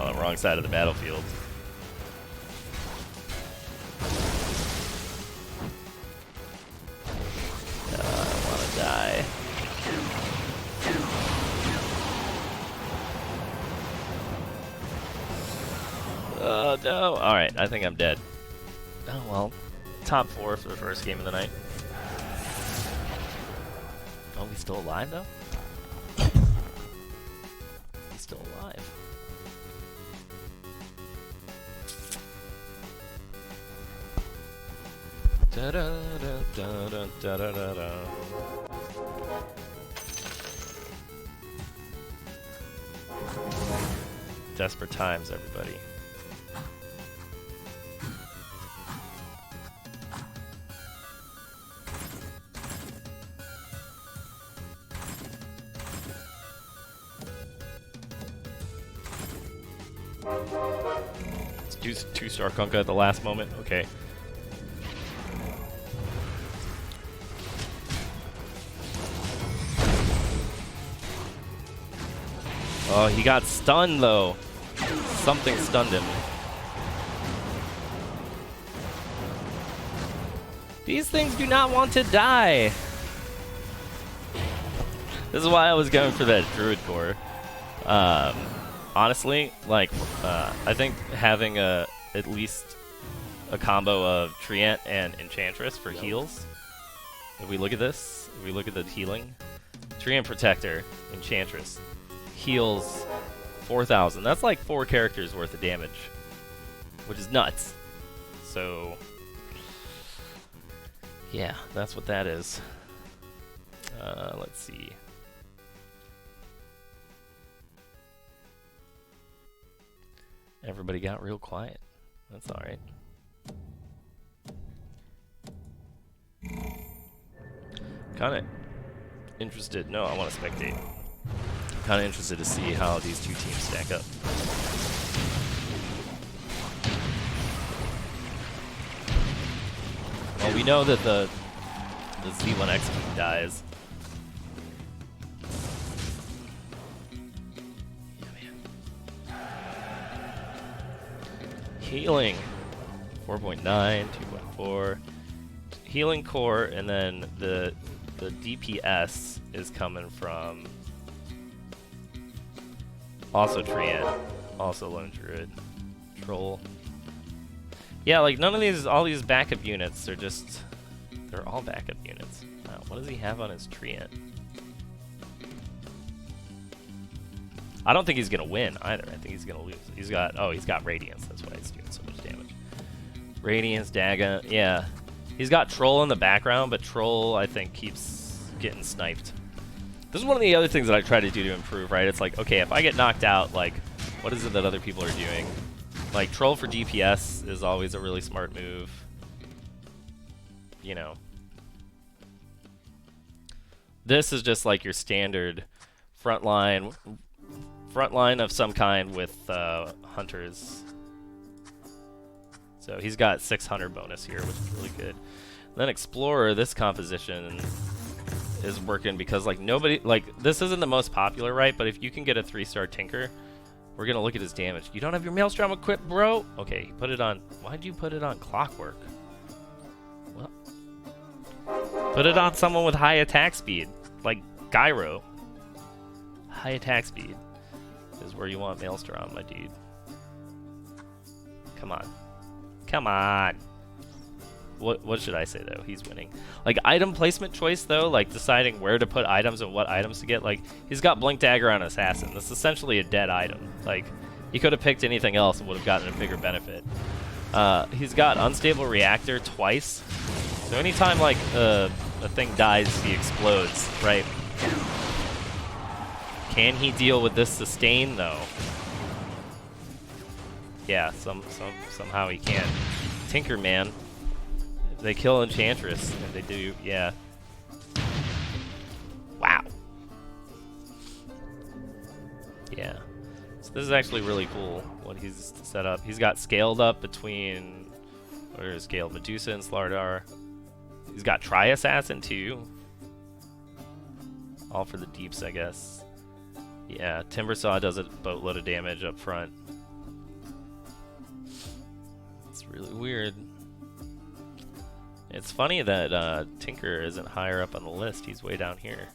Oh, wrong side of the battlefield. I wanna die. Oh no! Alright, I think I'm dead. Oh well. Top 4 for the first game of the night. Oh, we still alive though? He's still alive. Da da da da da da da da. Desperate times, everybody. Let's do 2-star Kunkka at the last moment. Okay. Oh, he got stunned though. Something stunned him. These things do not want to die. This is why I was going for that Druid core. Honestly, like, I think having at least a combo of Treant and Enchantress for heals. If we look at this, if we look at the healing, Treant Protector, Enchantress, heals 4,000. That's like 4 characters worth of damage, which is nuts. So, yeah, that's what that is. Let's see. Everybody got real quiet. That's alright. Kinda interested. No, I want to spectate. I'm kinda interested to see how these 2 teams stack up. Well, we know that the Z1X team dies. Healing 4.9, 2.4. Healing core, and then the DPS is coming from also Treant, also Lone Druid, Troll. Yeah, like none of these, all these backup units are just, they're all backup units. What does he have on his Treant? I don't think he's gonna win either. I think he's gonna lose. He's got Radiance. That's why he's doing so much damage. Radiance, Daga, yeah. He's got Troll in the background, but Troll, I think, keeps getting sniped. This is one of the other things that I try to do to improve, right? It's like, okay, if I get knocked out, like, what is it that other people are doing? Like, Troll for DPS is always a really smart move. You know. This is just like your standard frontline of some kind with hunters. So he's got 600 bonus here, which is really good. Then Explorer, this composition is working because like nobody, like this isn't the most popular, right? But if you can get a 3-star Tinker, we're gonna look at his damage. You don't have your Maelstrom equipped, bro? Okay, put it on. Why'd you put it on Clockwork? Well, put it on someone with high attack speed, like Gyro. High attack speed is where you want Maelstrom, my dude. Come on. Come on. What should I say, though? He's winning. Like, item placement choice, though, like deciding where to put items and what items to get. Like, he's got Blink Dagger on Assassin. That's essentially a dead item. Like, he could have picked anything else and would have gotten a bigger benefit. He's got Unstable Reactor twice. So anytime, like, a thing dies, he explodes, right? Can he deal with this sustain, though? Yeah, somehow he can. Tinker, man. They kill Enchantress, and they do, yeah. Wow. Yeah. So this is actually really cool, what he's set up. He's got scaled up between, where is scaled? Medusa and Slardar. He's got Tri-Assassin, too. All for the deeps, I guess. Yeah, Timbersaw does a boatload of damage up front. It's really weird. It's funny that Tinker isn't higher up on the list. He's way down here.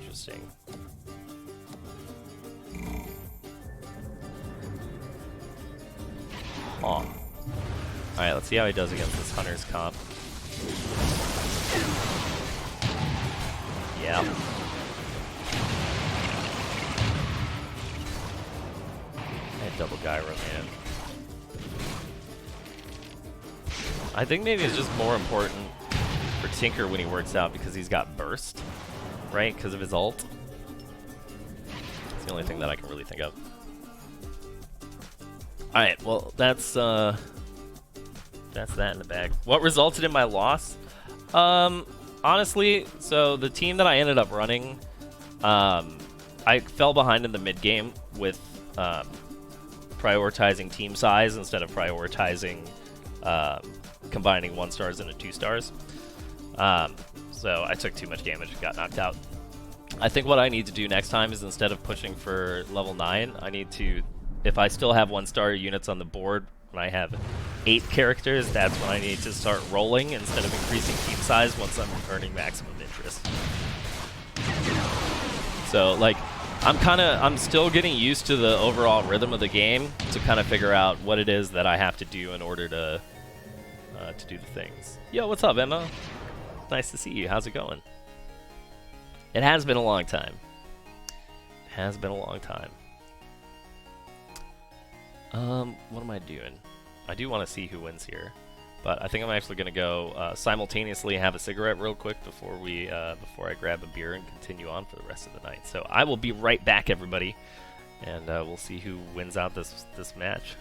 Interesting. Huh. Alright, let's see how he does against this Hunter's comp. Yeah. And double Gyro, man. I think maybe it's just more important for Tinker when he works out because he's got burst, right? Because of his ult. It's the only thing that I can really think of. Alright, well, that's that in the bag. What resulted in my loss? Honestly, so the team that I ended up running, I fell behind in the mid game with prioritizing team size instead of prioritizing combining 1-stars into 2-stars. So I took too much damage and got knocked out. I think what I need to do next time is instead of pushing for level 9, I need to, if I still have 1-star units on the board, when I have 8 characters, that's when I need to start rolling instead of increasing team size once I'm earning maximum interest. So, like, I'm still getting used to the overall rhythm of the game to kind of figure out what it is that I have to do in order to do the things. Yo, what's up, Emma? Nice to see you. How's it going? It has been a long time. It has been a long time. What am I doing? I do want to see who wins here, but I think I'm actually going to go simultaneously have a cigarette real quick before I grab a beer and continue on for the rest of the night. So I will be right back, everybody, and we'll see who wins out this match.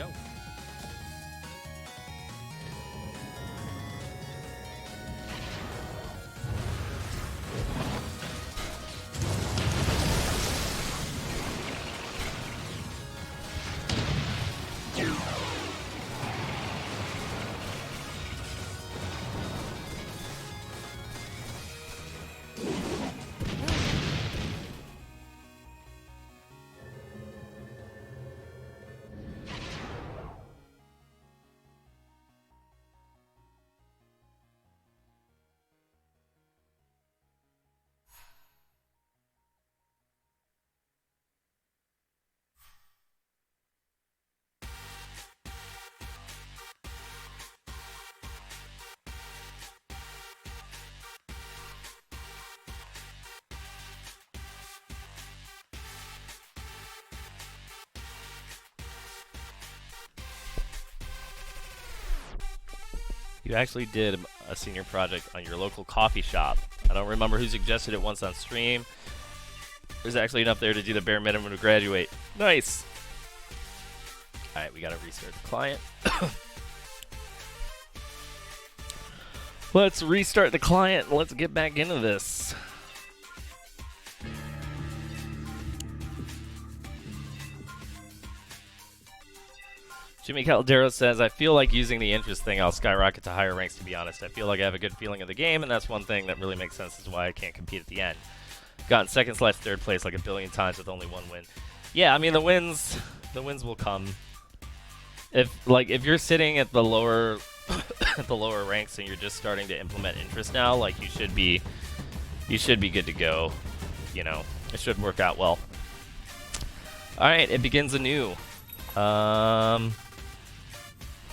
Yo. You actually did a senior project on your local coffee shop. I don't remember who suggested it once on stream. There's actually enough there to do the bare minimum to graduate. Nice. All right, we gotta restart the client. Let's restart the client and let's get back into this. Jimmy Caldero says, I feel like using the interest thing, I'll skyrocket to higher ranks, to be honest. I feel like I have a good feeling of the game, and that's one thing that really makes sense as to why I can't compete at the end. Gotten second/third place like a billion times with only one win. Yeah, I mean, the wins will come. If you're sitting at the lower at the lower ranks and you're just starting to implement interest now, like you should be good to go. You know, it should work out well. All right, it begins anew.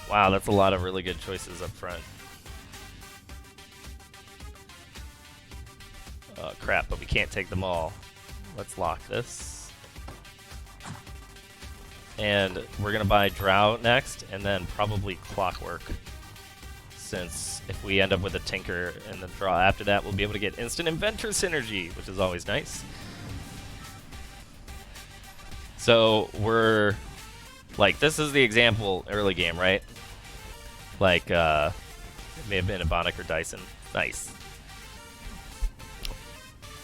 Wow, that's a lot of really good choices up front. Crap, but we can't take them all. Let's lock this. And we're going to buy Drow next, and then probably Clockwork. Since if we end up with a Tinker and the draw after that, we'll be able to get instant Inventor Synergy, which is always nice. So we're... Like, this is the example early game, right? Like, it may have been Ebonic or Dyson. Nice.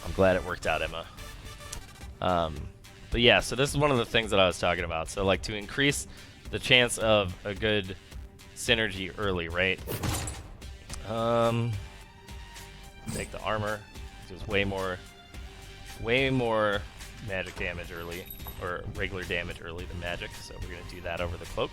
I'm glad it worked out, Emma. But yeah, so this is one of the things that I was talking about. So, like, to increase the chance of a good synergy early, right? Take the armor. Does way more magic damage early, or regular damage early than magic, so we're gonna do that over the cloak.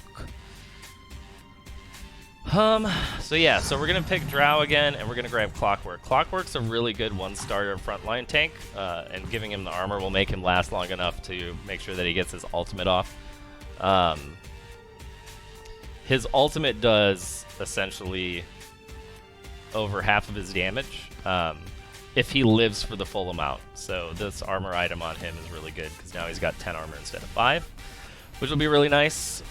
So yeah, so we're gonna pick Drow again, and we're gonna grab Clockwork. Clockwork's a really good one-starter frontline tank, and giving him the armor will make him last long enough to make sure that he gets his ultimate off. His ultimate does essentially over half of his damage. If he lives for the full amount. So this armor item on him is really good because now he's got 10 armor instead of 5, which will be really nice.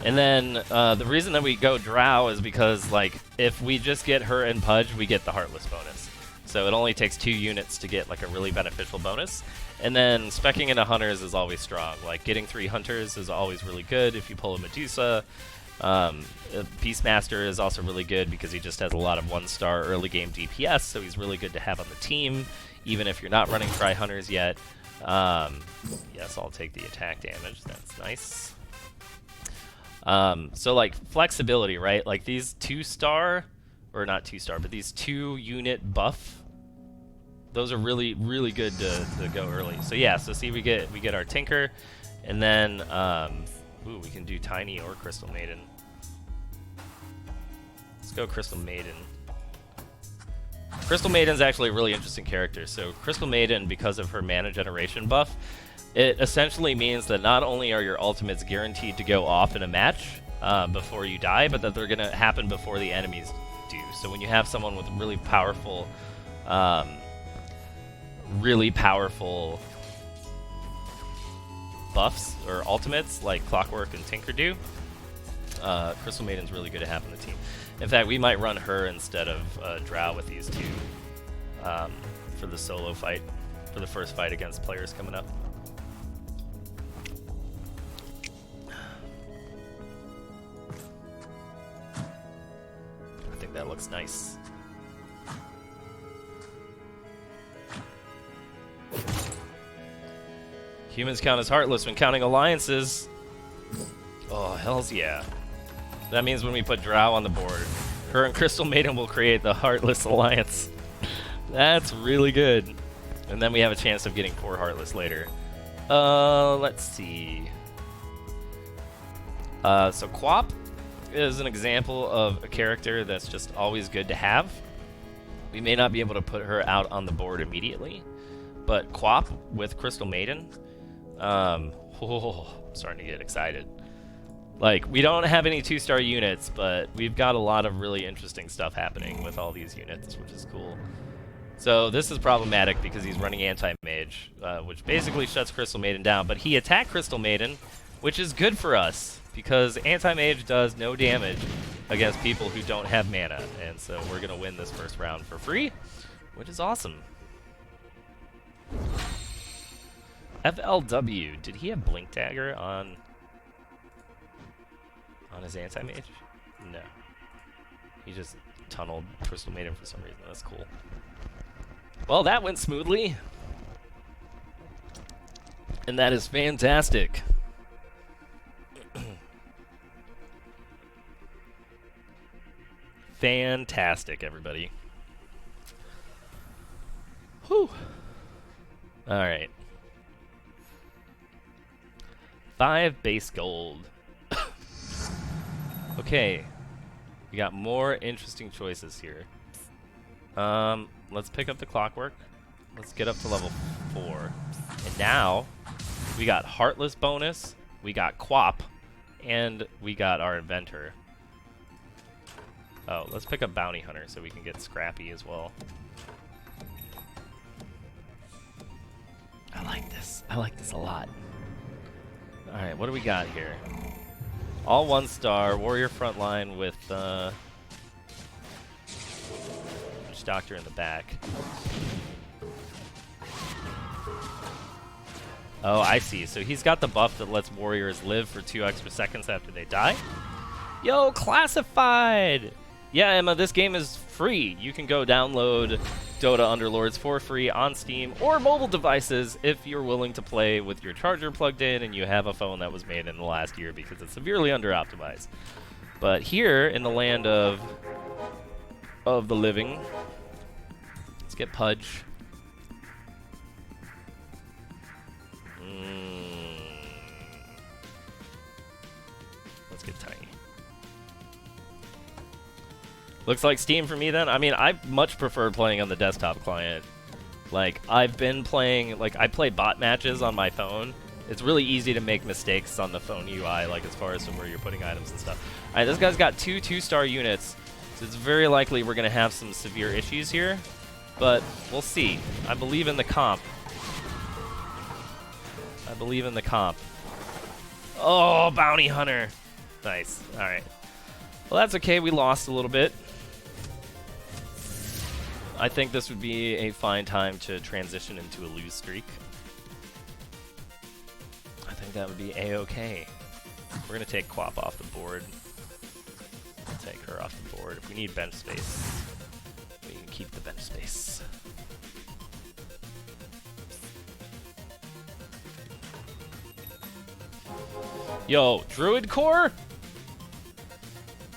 And then the reason that we go Drow is because, like, if we just get her and Pudge, we get the Heartless bonus. So it only takes 2 units to get, like, a really beneficial bonus. And then specking into Hunters is always strong. Like, getting 3 Hunters is always really good if you pull a Medusa. Beastmaster is also really good because he just has a lot of 1-star early game DPS, so he's really good to have on the team, even if you're not running Tri-Hunters yet. Yes, I'll take the attack damage. That's nice. So, like, flexibility, right? Like, these 2-star, or not 2-star, but these 2-unit buff, those are really, really good to go early. So, yeah, so see, we get our Tinker, and then, ooh, we can do Tiny or Crystal Maiden. Let's go Crystal Maiden. Crystal Maiden's actually a really interesting character. So Crystal Maiden, because of her mana generation buff, it essentially means that not only are your ultimates guaranteed to go off in a match before you die, but that they're going to happen before the enemies do. So when you have someone with really powerful buffs or ultimates like Clockwork and Tinker do, Crystal Maiden's really good to have on the team. In fact, we might run her instead of Drow with these two for the solo fight, for the first fight against players coming up. That looks nice. Humans count as heartless when counting alliances. Oh, hells yeah. That means when we put Drow on the board, her and Crystal Maiden will create the Heartless Alliance. That's really good. And then we have a chance of getting 4 Heartless later. Let's see. So Quap is an example of a character that's just always good to have. We may not be able to put her out on the board immediately, but Quap with Crystal Maiden, I'm starting to get excited. Like, we don't have any 2-star units, but we've got a lot of really interesting stuff happening with all these units, which is cool. So this is problematic because he's running anti-mage, which basically shuts Crystal Maiden down. But he attacked Crystal Maiden, which is good for us because anti-mage does no damage against people who don't have mana. And so we're going to win this first round for free, which is awesome. FLW, did he have Blink Dagger on his anti-mage? No. He just tunneled Crystal Maiden for some reason. That's cool. Well, that went smoothly. And that is fantastic. Fantastic, everybody. Whew. Alright. 5 base gold. Okay. We got more interesting choices here. Let's pick up the Clockwork. Let's get up to level 4. And now, we got Heartless bonus, we got Quap, and we got our Inventor. Oh, let's pick up Bounty Hunter so we can get Scrappy as well. I like this. I like this a lot. Alright, what do we got here? All 1-star, Warrior Frontline with, Doctor in the back. Oh, I see. So he's got the buff that lets warriors live for 2 extra seconds after they die. Yo, classified! Yeah, Emma, this game is free. You can go download Dota Underlords for free on Steam or mobile devices if you're willing to play with your charger plugged in and you have a phone that was made in the last year because it's severely under-optimized. But here, in the land of the living, let's get Pudge. Let's get Tiny. Looks like Steam for me then. I mean, I much prefer playing on the desktop client. Like, I've been playing, like, I play bot matches on my phone. It's really easy to make mistakes on the phone UI, like, as far as where you're putting items and stuff. Alright, this guy's got 2 2-star units, so it's very likely we're going to have some severe issues here. But we'll see. I believe in the comp. I believe in the comp. Oh, Bounty Hunter. Nice. Alright. Well, that's okay. We lost a little bit. I think this would be a fine time to transition into a lose streak. I think that would be a-okay. We're going to take Quap off the board. Take her off the board. If we need bench space, we can keep the bench space. Yo, Druid Core?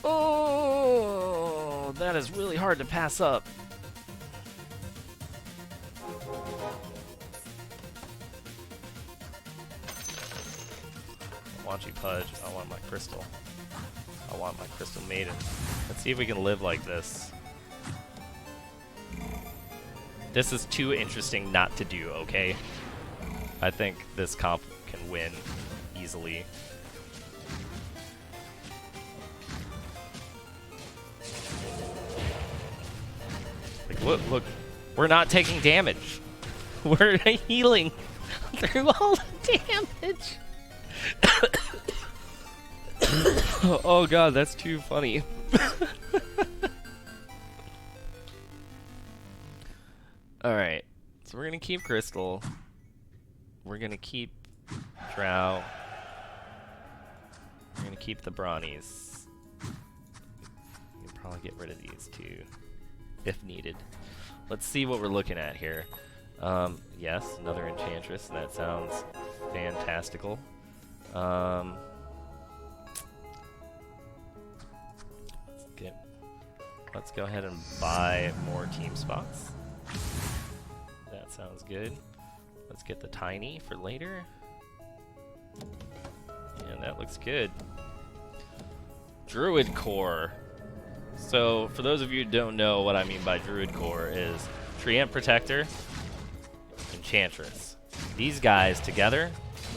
Oh, that is really hard to pass up. I want you, Pudge. I want my crystal. I want my Crystal Maiden. Let's see if we can live like this. This is too interesting not to do, okay? I think this comp can win easily. Like, look, we're not taking damage. We're healing through all the damage. Oh god, that's too funny. Alright, so we're gonna keep Crystal. We're gonna keep Drow. We're gonna keep the Brawnies. probably get rid of these too, if needed. Let's see what we're looking at here. Yes, another Enchantress. That sounds fantastical. Let's go ahead and buy more team spots. That sounds good. Let's get the tiny for later. And that looks good. Druid Core. So, for those of you who don't know what I mean by Druid Core is Treant Protector, Enchantress. These guys together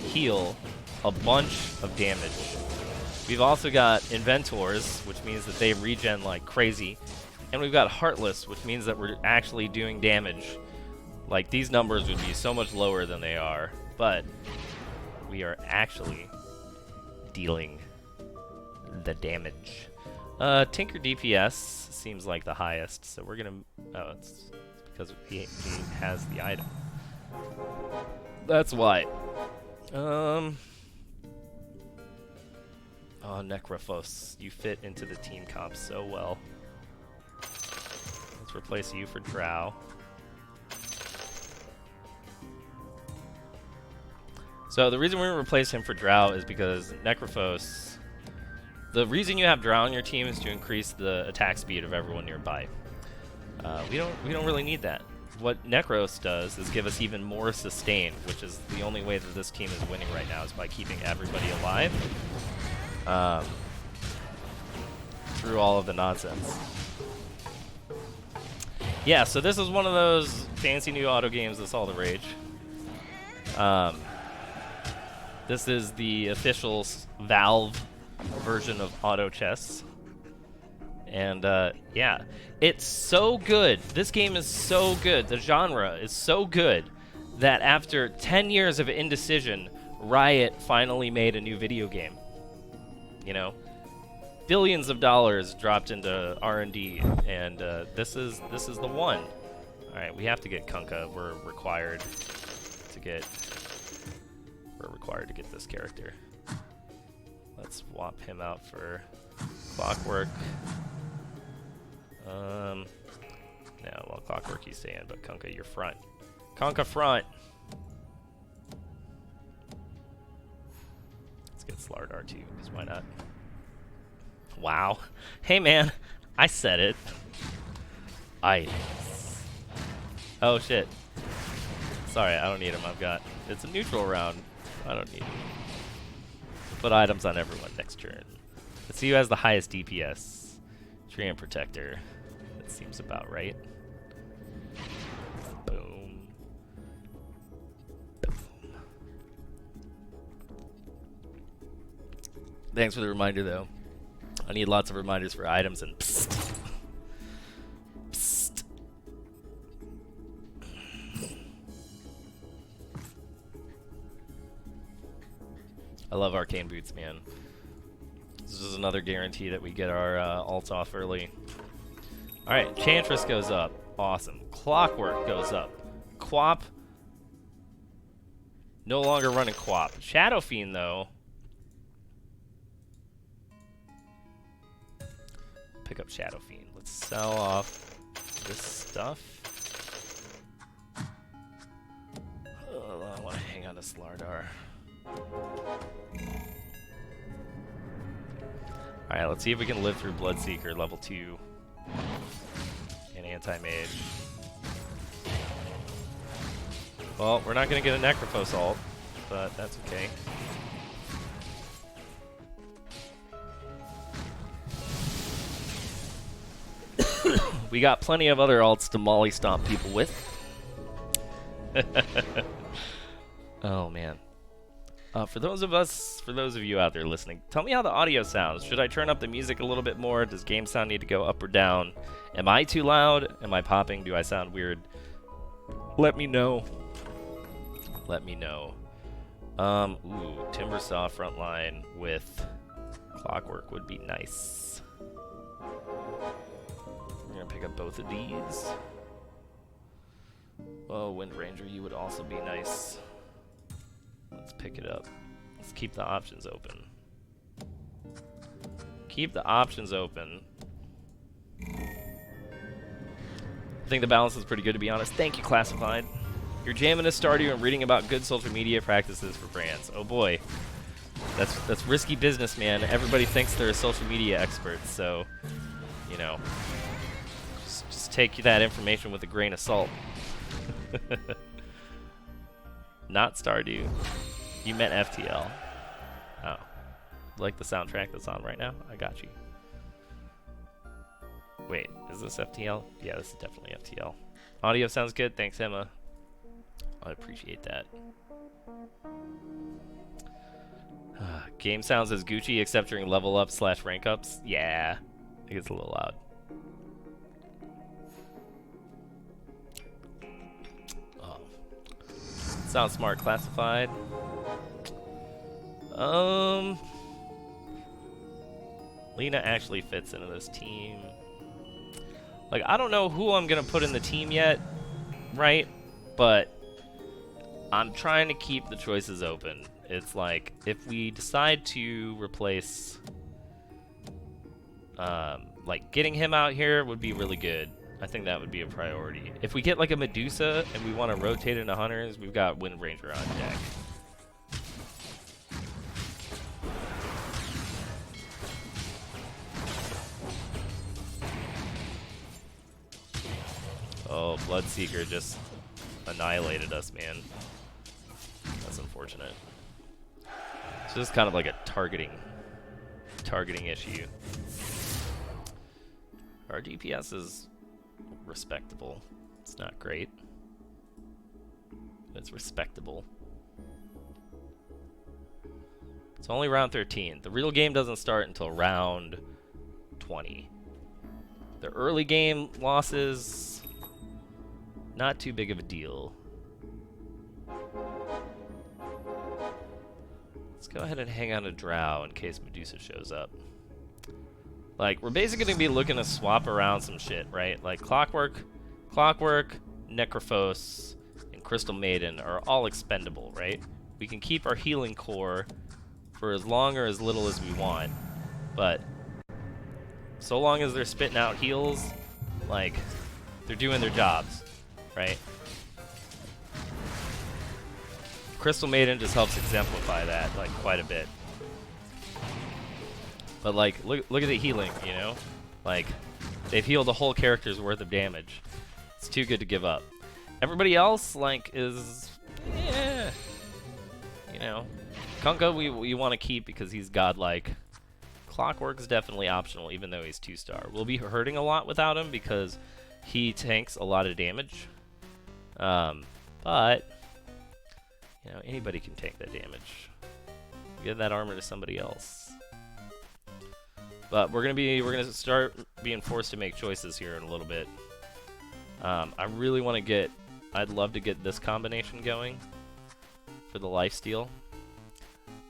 heal a bunch of damage. We've also got Inventors, which means that they regen like crazy. And we've got Heartless, which means that we're actually doing damage. Like, these numbers would be so much lower than they are, but we are actually dealing the damage. Tinker DPS seems like the highest, so we're gonna... Oh, it's because he has the item. That's why. Oh, Necrophos, you fit into the team comp so well. Let's replace you for Drow. So the reason we're gonna replace him for Drow is because Necrophos... The reason you have Drow on your team is to increase the attack speed of everyone nearby. We don't really need that. What Necros does is give us even more sustain, which is the only way that this team is winning right now, is by keeping everybody alive through all of the nonsense. Yeah, so this is one of those fancy new auto games that's all the rage. This is the official Valve version of auto chess. And yeah, it's so good. This game is so good. The genre is so good that after 10 years of indecision, Riot finally made a new video game. You know, billions of dollars dropped into R&D, and this is the one. All right, we have to get Kunkka. We're required to get this character. Let's swap him out for Clockwork. No, well, Clockwork you stay in, but Kunkka, you're front. Kunkka front! Let's get Slardar too, because why not? Wow. Hey man, I said it. Items. Oh shit. Sorry, I don't need them. I've got... It's a neutral round. I don't need them. Put items on everyone next turn. Let's see who has the highest DPS. Treant Protector. That seems about right. Boom. Boom. Thanks for the reminder, though. I need lots of reminders for items and psst. Psst. I love Arcane Boots, man. This is another guarantee that we get our ult off early. Alright, Enchantress goes up. Awesome. Clockwork goes up. Quap. No longer running Quap. Shadow Fiend, though. Pick up Shadow Fiend. Let's sell off this stuff. Oh, I want to hang on to Slardar. Alright, let's see if we can live through Bloodseeker level 2 and Anti-Mage. Well, we're not going to get a Necrophos ult, but that's okay. We got plenty of other ults to molly stomp people with. Oh man. For those of you out there listening, tell me how the audio sounds. Should I turn up the music a little bit more? Does game sound need to go up or down? Am I too loud? Am I popping? Do I sound weird? Let me know. Let me know. Ooh, Timbersaw frontline with Clockwork would be nice. We're gonna pick up both of these. Oh, Wind Ranger, you would also be nice. Let's pick it up. Let's keep the options open. Keep the options open. I think the balance is pretty good, to be honest. Thank you, Classified. You're jamming a Stardew and reading about good social media practices for brands. Oh boy. That's risky business, man. Everybody thinks they're a social media expert, so, you know, just take that information with a grain of salt. Not Stardew. You meant FTL. Oh. Like the soundtrack that's on right now? I got you. Wait, is this FTL? Yeah, this is definitely FTL. Audio sounds good. Thanks, Emma. I appreciate that. Game sounds as Gucci except during level up / rank ups. Yeah, it gets a little loud. Oh. Sounds smart. Classified. Lena actually fits into this team. Like, I don't know who I'm gonna put in the team yet, right? But I'm trying to keep the choices open. It's like, if we decide to replace, like, getting him out here would be really good. I think that would be a priority. If we get, like, a Medusa and we want to rotate into Hunters, we've got Wind Ranger on deck. Oh, Bloodseeker just annihilated us, man. That's unfortunate. It's just kind of like a targeting issue. Our DPS is respectable. It's not great, but it's respectable. It's only round 13. The real game doesn't start until round 20. The early game losses, not too big of a deal. Let's go ahead and hang on to Drow in case Medusa shows up. Like, we're basically going to be looking to swap around some shit, right? Like, Clockwork, Necrophos, and Crystal Maiden are all expendable, right? We can keep our healing core for as long or as little as we want, but so long as they're spitting out heals, like, they're doing their jobs, right? Crystal Maiden just helps exemplify that, like, quite a bit. But, like, look at the healing, you know? Like, they've healed a whole character's worth of damage. It's too good to give up. Everybody else, like, is, yeah, you know. Kunkka we want to keep because he's godlike. Clockwork's definitely optional, even though he's 2-star. We'll be hurting a lot without him because he tanks a lot of damage. But you know, anybody can tank that damage. Give that armor to somebody else. But we're gonna start being forced to make choices here in a little bit. I really want to get. I'd love to get this combination going for the lifesteal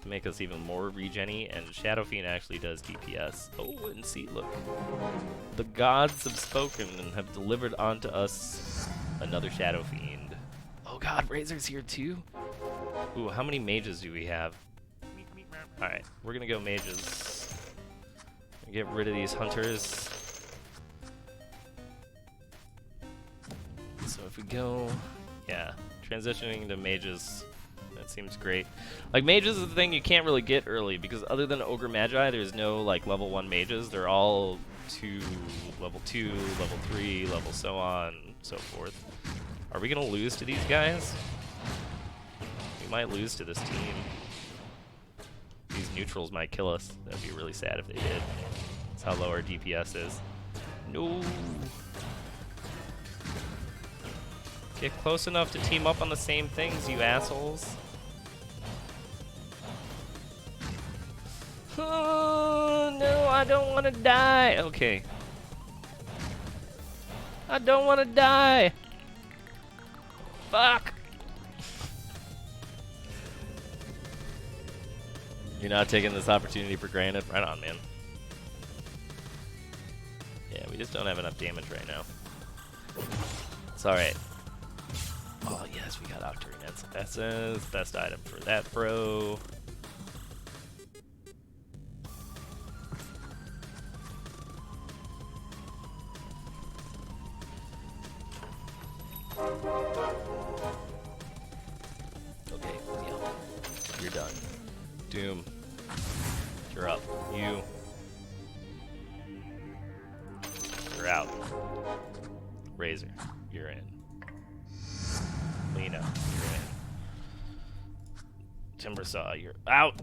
to make us even more regen-y, and Shadow Fiend actually does DPS. Oh, and see, look, the gods have spoken and have delivered onto us another Shadow Fiend. Oh God, Razor's here too. Ooh, how many mages do we have? Alright, we're gonna go mages. Get rid of these hunters. So if we go, yeah, transitioning to mages, that seems great. Like, mages is the thing you can't really get early, because other than Ogre Magi, there's no, like, level 1 mages. They're all level 2, level 3, level so on, so forth. Are we gonna lose to these guys? We might lose to this team. These neutrals might kill us. That'd be really sad if they did. That's how low our DPS is. No. Get close enough to team up on the same things, you assholes. Oh, no, I don't want to die. Okay. I don't want to die. Fuck. You're not taking this opportunity for granted? Right on, man. Yeah, we just don't have enough damage right now. It's alright. Oh, yes, we got Octarine. That's the best item for that, bro. Okay, yeah. You're done. Doom. You're up. You're out. Razor, you're in. Lena, you're in. Timbersaw, you're out.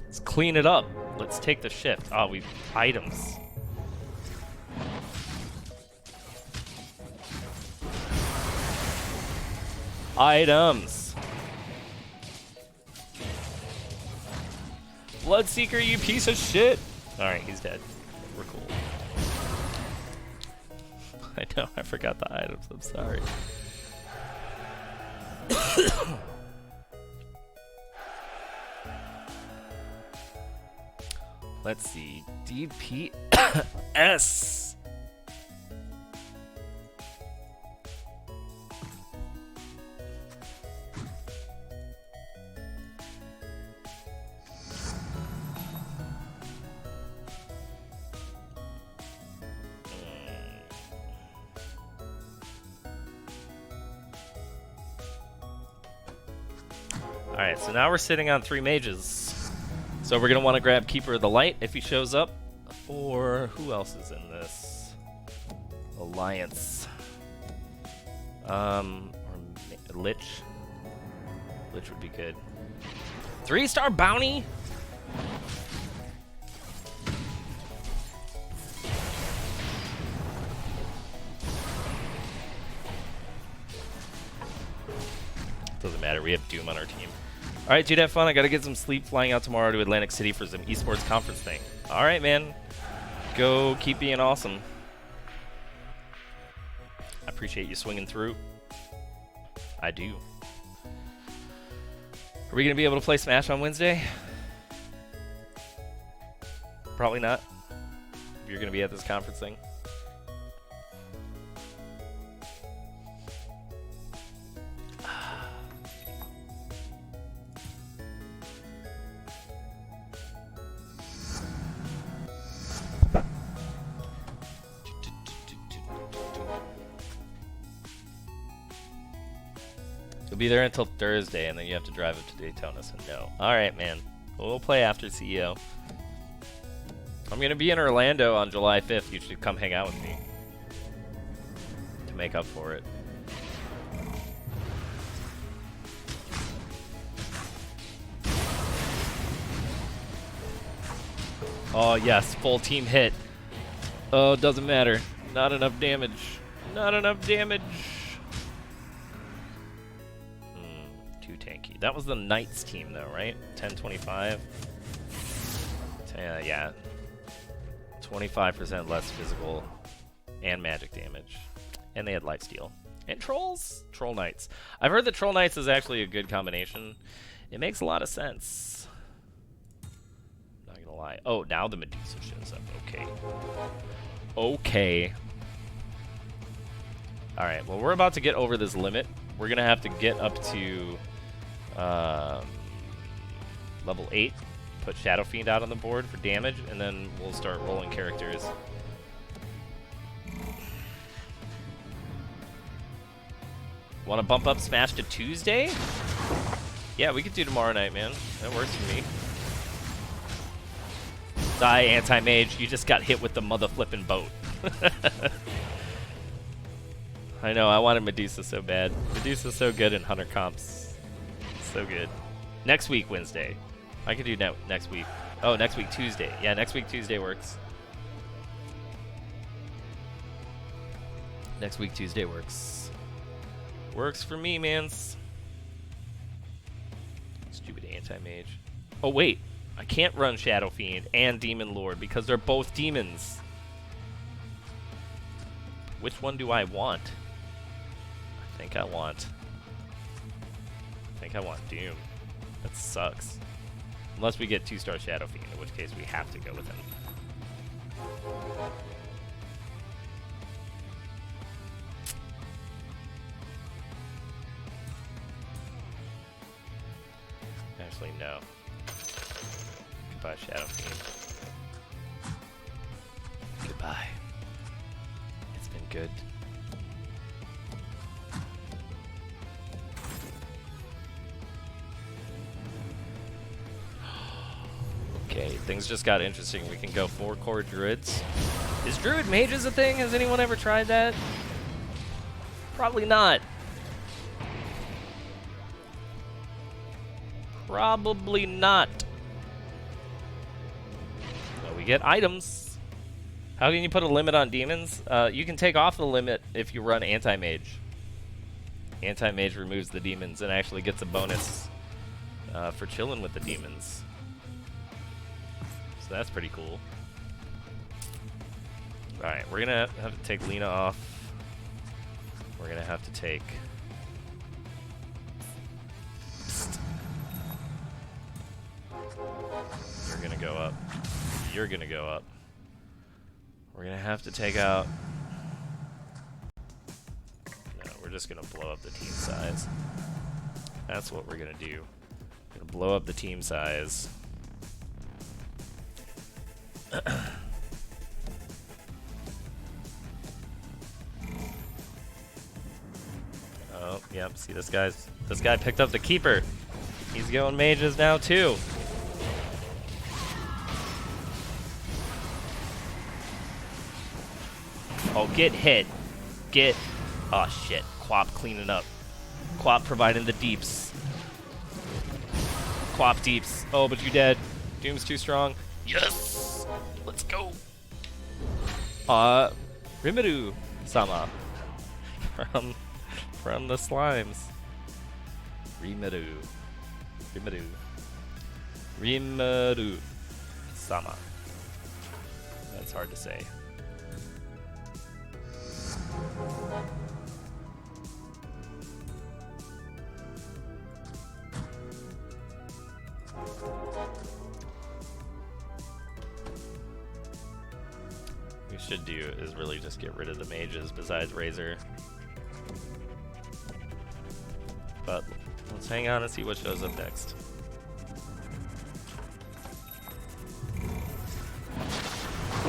Let's clean it up. Let's take the shift. Oh, we've items. Items. Bloodseeker, you piece of shit. Alright, he's dead. We're cool. I know, I forgot the items. I'm sorry. Let's see. DPS. Alright, so now we're sitting on 3 mages. So we're going to want to grab Keeper of the Light if he shows up. Or who else is in this? Alliance. Or Lich. Lich would be good. 3-star bounty? Doesn't matter, we have Doom on our team. Alright, dude, have fun. I gotta get some sleep flying out tomorrow to Atlantic City for some esports conference thing. Alright, man. Go keep being awesome. I appreciate you swinging through. I do. Are we gonna be able to play Smash on Wednesday? Probably not. If you're gonna be at this conference thing. You'll be there until Thursday, and then you have to drive up to Daytona, so no. Alright, man. We'll play after CEO. I'm going to be in Orlando on July 5th. You should come hang out with me to make up for it. Oh, yes. Full team hit. Oh, doesn't matter. Not enough damage. Not enough damage. Too tanky. That was the Knights team, though, right? 10-25. Yeah. 25% less physical and magic damage. And they had lifesteal. And trolls? Troll Knights. I've heard that Troll Knights is actually a good combination. It makes a lot of sense. Not gonna lie. Oh, now the Medusa shows up. Okay. Okay. Alright, well, we're about to get over this limit. We're gonna have to get up to level 8, put Shadow Fiend out on the board for damage, and then we'll start rolling characters. Want to bump up Smash to Tuesday? Yeah, we could do tomorrow night, man. That works for me. Die, anti-mage. You just got hit with the mother flipping boat. I know, I wanted Medusa so bad. Medusa's so good in Hunter comps. So good. Next week, Wednesday. I could do next week. Oh, next week, Tuesday. Yeah, next week, Tuesday works. Next week, Tuesday works. Works for me, mans. Stupid anti-mage. Oh, wait. I can't run Shadow Fiend and Demon Lord because they're both demons. Which one do I want? I think I want Doom. That sucks. Unless we get 2-star Shadow Fiend, in which case we have to go with him. Actually, no. Goodbye, Shadow Fiend. Goodbye. good. Okay, things just got interesting. We can go 4 core druids. Is druid mages a thing? Has anyone ever tried that? Probably not. Probably not. No, we get items. How can you put a limit on demons? You can take off the limit if you run anti-mage. Anti-mage removes the demons and actually gets a bonus for chilling with the demons. So that's pretty cool. Alright, we're gonna have to take Lena off. We're gonna have to take... Psst. You're gonna go up. You're gonna go up. We're gonna have to take out... No, we're just gonna blow up the team size. That's what we're gonna do. We're gonna blow up the team size. Oh, yep, see this guy picked up the keeper. He's going mages now too. Oh, get hit. Get... Oh, shit. Quap cleaning up. Quap providing the deeps. Quap deeps. Oh, but you dead. Doom's too strong. Yes! Let's go. Rimuru-sama. From the slimes. Rimuru-sama. That's hard to say. We should do is really just get rid of the mages besides Razor. But let's hang on and see what shows up next.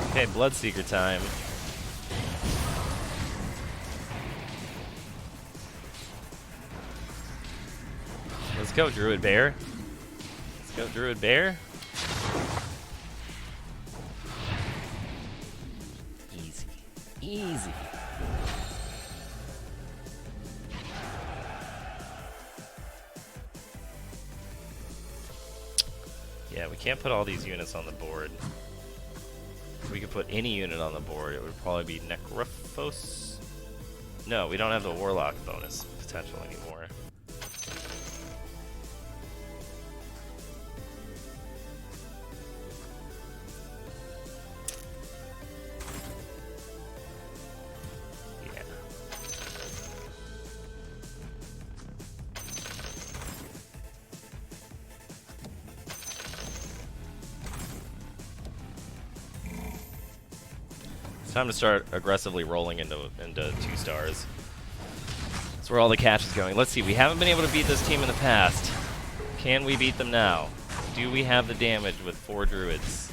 Okay, Bloodseeker time. Let's go, Druid Bear. Let's go, Druid Bear. Easy. Easy. Yeah, we can't put all these units on the board. If we could put any unit on the board, it would probably be Necrophos. No, we don't have the Warlock bonus potential anymore. Time to start aggressively rolling into 2 stars. That's where all the cash is going. Let's see, we haven't been able to beat this team in the past. Can we beat them now? Do we have the damage with 4 druids?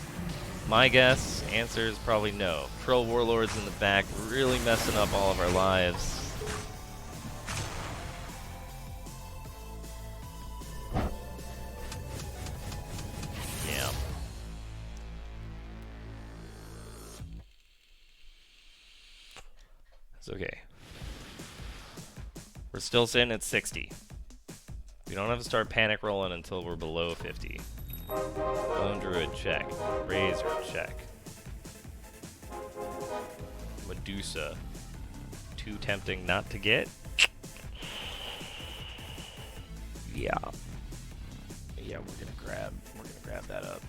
My guess, answer is probably no. Troll Warlords in the back, really messing up all of our lives. Yeah. It's okay. We're still sitting at 60. We don't have to start panic rolling until we're below 50. Bone Druid, check. Razor, check. Medusa. Too tempting not to get? Yeah. Yeah, we're gonna grab that up.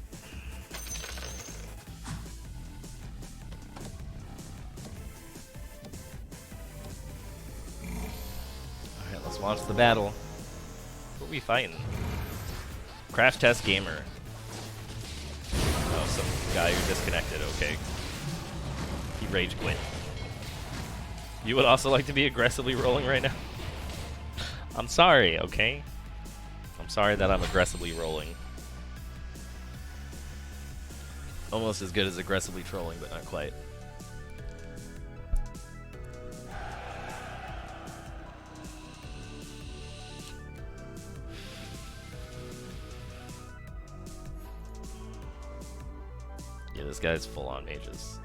Alright, let's launch the battle. Who are we fighting? Crash Test Gamer. Oh, some guy who disconnected, okay. He rage quit. You would also like to be aggressively rolling right now? I'm sorry, okay? I'm sorry that I'm aggressively rolling. Almost as good as aggressively trolling, but not quite. Yeah, this guy's full on mages.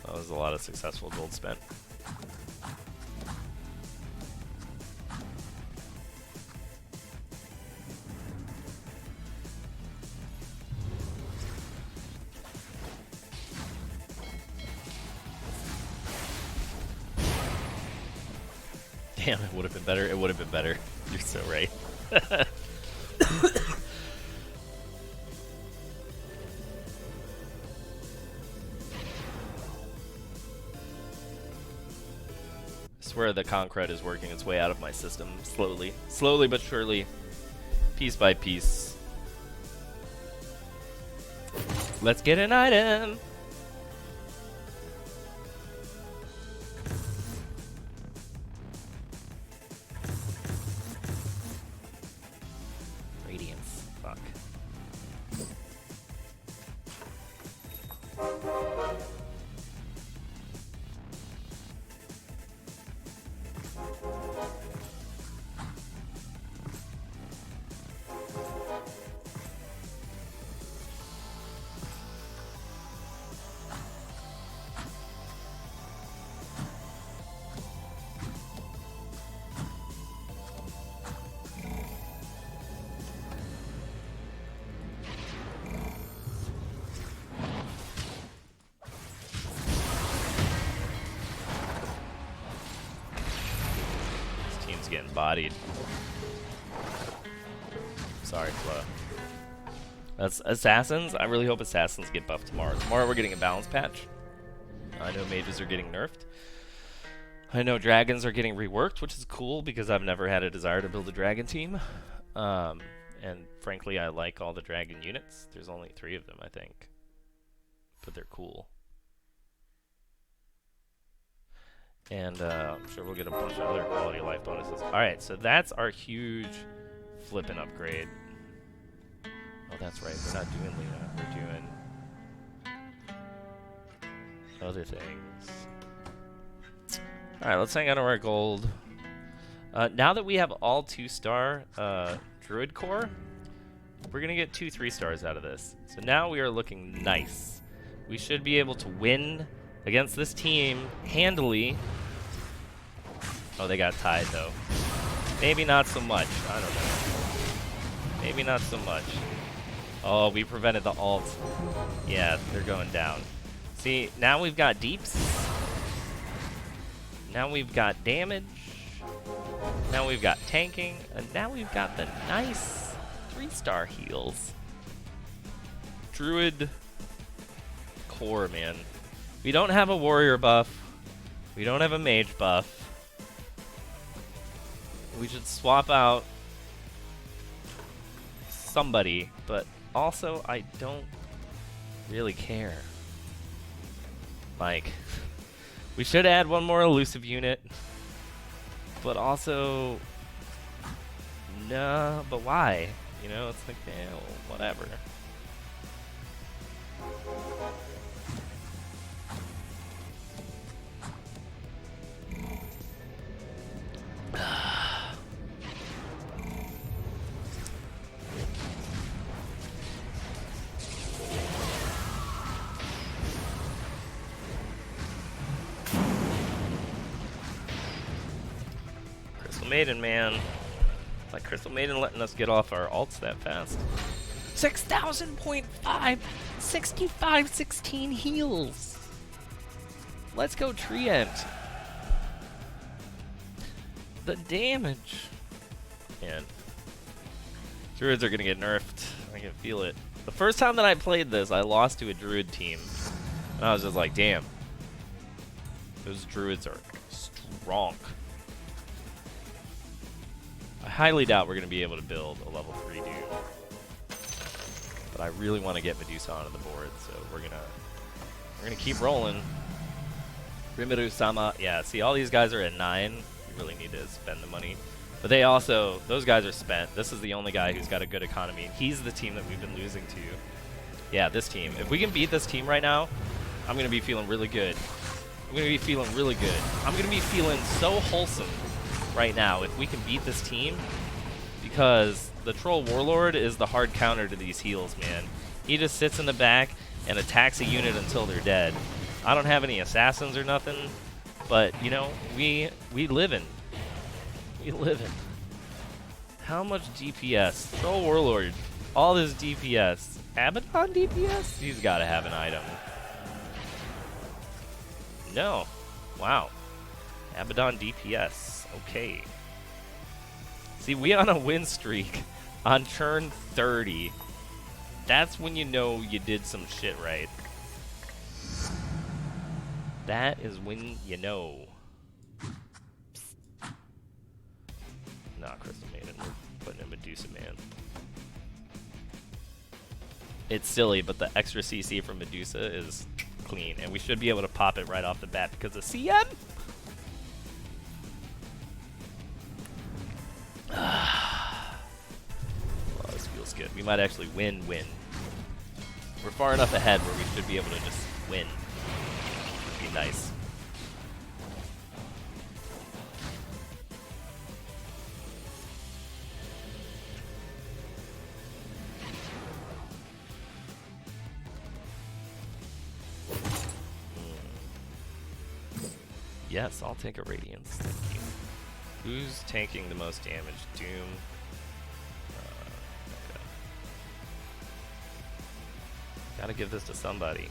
That was a lot of successful gold spent. Damn, it would have been better. It would have been better. You're so right. I swear the Concrete is working its way out of my system slowly. Slowly but surely. Piece by piece. Let's get an item! Radiance. Fuck. Getting bodied. Sorry, Flo. That's Assassins. I really hope Assassins get buffed tomorrow. Tomorrow we're getting a balance patch. I know mages are getting nerfed. I know dragons are getting reworked, which is cool because I've never had a desire to build a dragon team. And frankly, I like all the dragon units. There's only 3 of them, I think. But they're cool. And I'm sure we'll get a bunch of other quality of life bonuses. Alright, so that's our huge flippin' upgrade. Oh, that's right. We're not doing Luna. We're doing other things. Alright, let's hang on to our gold. Now that we have all 2-star Druid Core, we're going to get 2 3-stars out of this. So now we are looking nice. We should be able to win against this team handily. Oh, they got tied though. Maybe not so much. I don't know. Maybe not so much. Oh, we prevented the ult. Yeah, they're going down. See, now we've got deeps. Now we've got damage. Now we've got tanking. And now we've got the nice 3-star heals. Druid Core, man. We don't have a warrior buff. We don't have a mage buff. We should swap out somebody, but also I don't really care. Like, we should add one more elusive unit, but also, no, but why? You know, it's like, well, whatever. Maiden, man. Like Crystal Maiden letting us get off our ults that fast. 6,000.5, 65, 16 heals. Let's go Treant. The damage. Man. Druids are gonna get nerfed. I can feel it. The first time that I played this, I lost to a Druid team. And I was just like, damn. Those Druids are strong. I highly doubt we're going to be able to build a level 3 dude. But I really want to get Medusa onto the board, so we're gonna keep rolling. Rimuru-sama, yeah, see all these guys are at 9. You really need to spend the money. But they also, those guys are spent. This is the only guy who's got a good economy, and he's the team that we've been losing to. Yeah, this team. If we can beat this team right now, I'm going to be feeling really good. I'm going to be feeling really good. I'm going to be feeling so wholesome right now if we can beat this team, because the Troll Warlord is the hard counter to these heals, man. He just sits in the back and attacks a unit until they're dead. I don't have any assassins or nothing, but, you know, we livin'. We livin'. How much DPS? Troll Warlord. All this DPS. Abaddon DPS? He's got to have an item. No. Wow. Abaddon DPS. Okay. See, we on a win streak on turn 30. That's when you know you did some shit right. That is when you know. Nah, Crystal Maiden. We're putting in Medusa Man. It's silly, but the extra CC from Medusa is clean, and we should be able to pop it right off the bat because of CM. Well, this feels good. We might actually win. We're far enough ahead where we should be able to just win. Be nice. Yes, I'll take a Radiance. Thank you. Who's tanking the most damage? Doom. Okay. Gotta give this to somebody.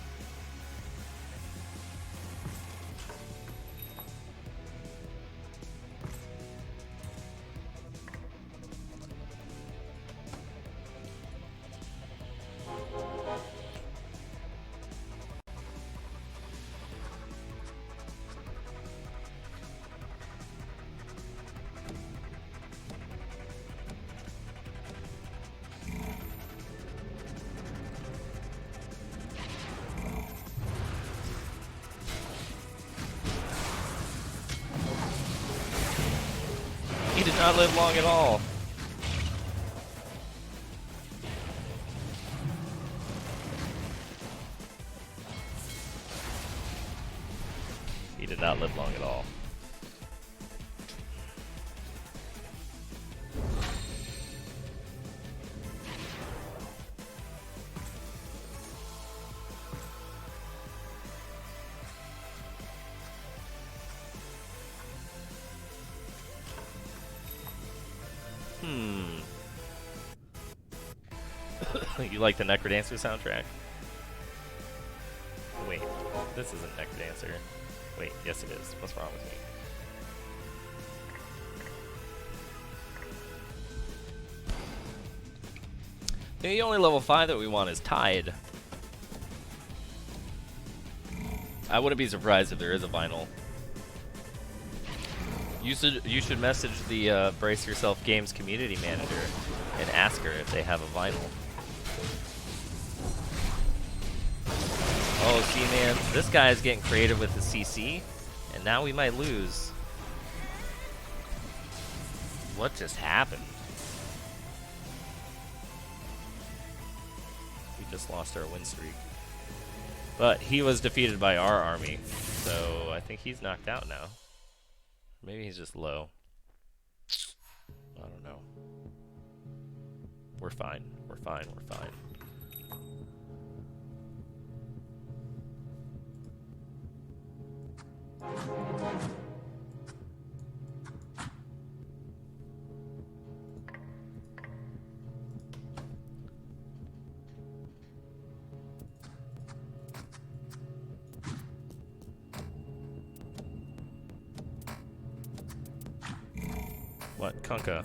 He did not live long at all. He did not live long at all. You like the Necrodancer soundtrack? Wait, this isn't Necrodancer. Wait, yes it is. What's wrong with me? The only level 5 that we want is Tide. I wouldn't be surprised if there is a vinyl. You should message the Brace Yourself Games community manager and ask her if they have a vinyl. Oh, see, man, this guy is getting creative with the CC, and now we might lose. What just happened? We just lost our win streak. But he was defeated by our army, so I think he's knocked out now. Maybe he's just low. I don't know. We're fine. We're fine. We're fine. What, Kunkka?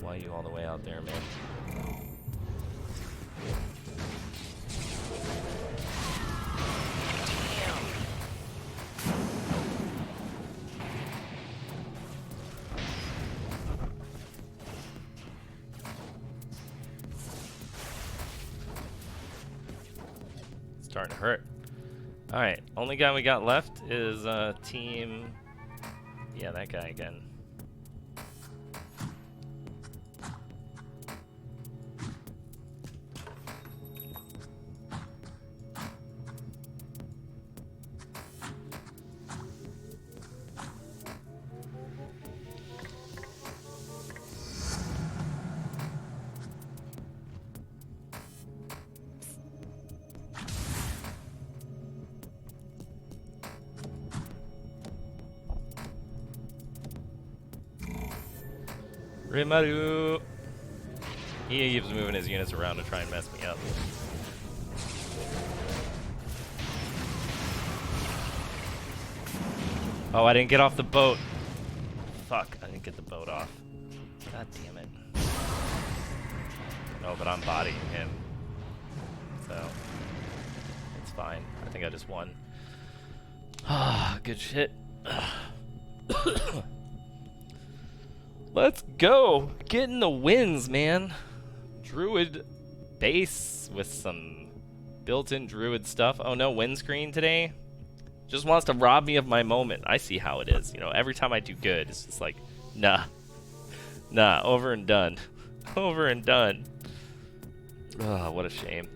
Why are you all the way out there, man? Starting to hurt. Alright, only guy we got left is team... Yeah, that guy again. Rimaru. He keeps moving his units around to try and mess me up. Oh, I didn't get off the boat. Fuck, I didn't get the boat off. God damn it. No, but I'm bodying him. So, it's fine. I think I just won. Ah, good shit. Let's go! Getting the wins, man. Druid base with some built-in druid stuff. Oh no, windscreen today? Just wants to rob me of my moment. I see how it is. You know, every time I do good, it's just like, nah. Nah, over and done. Over and done. Oh, what a shame.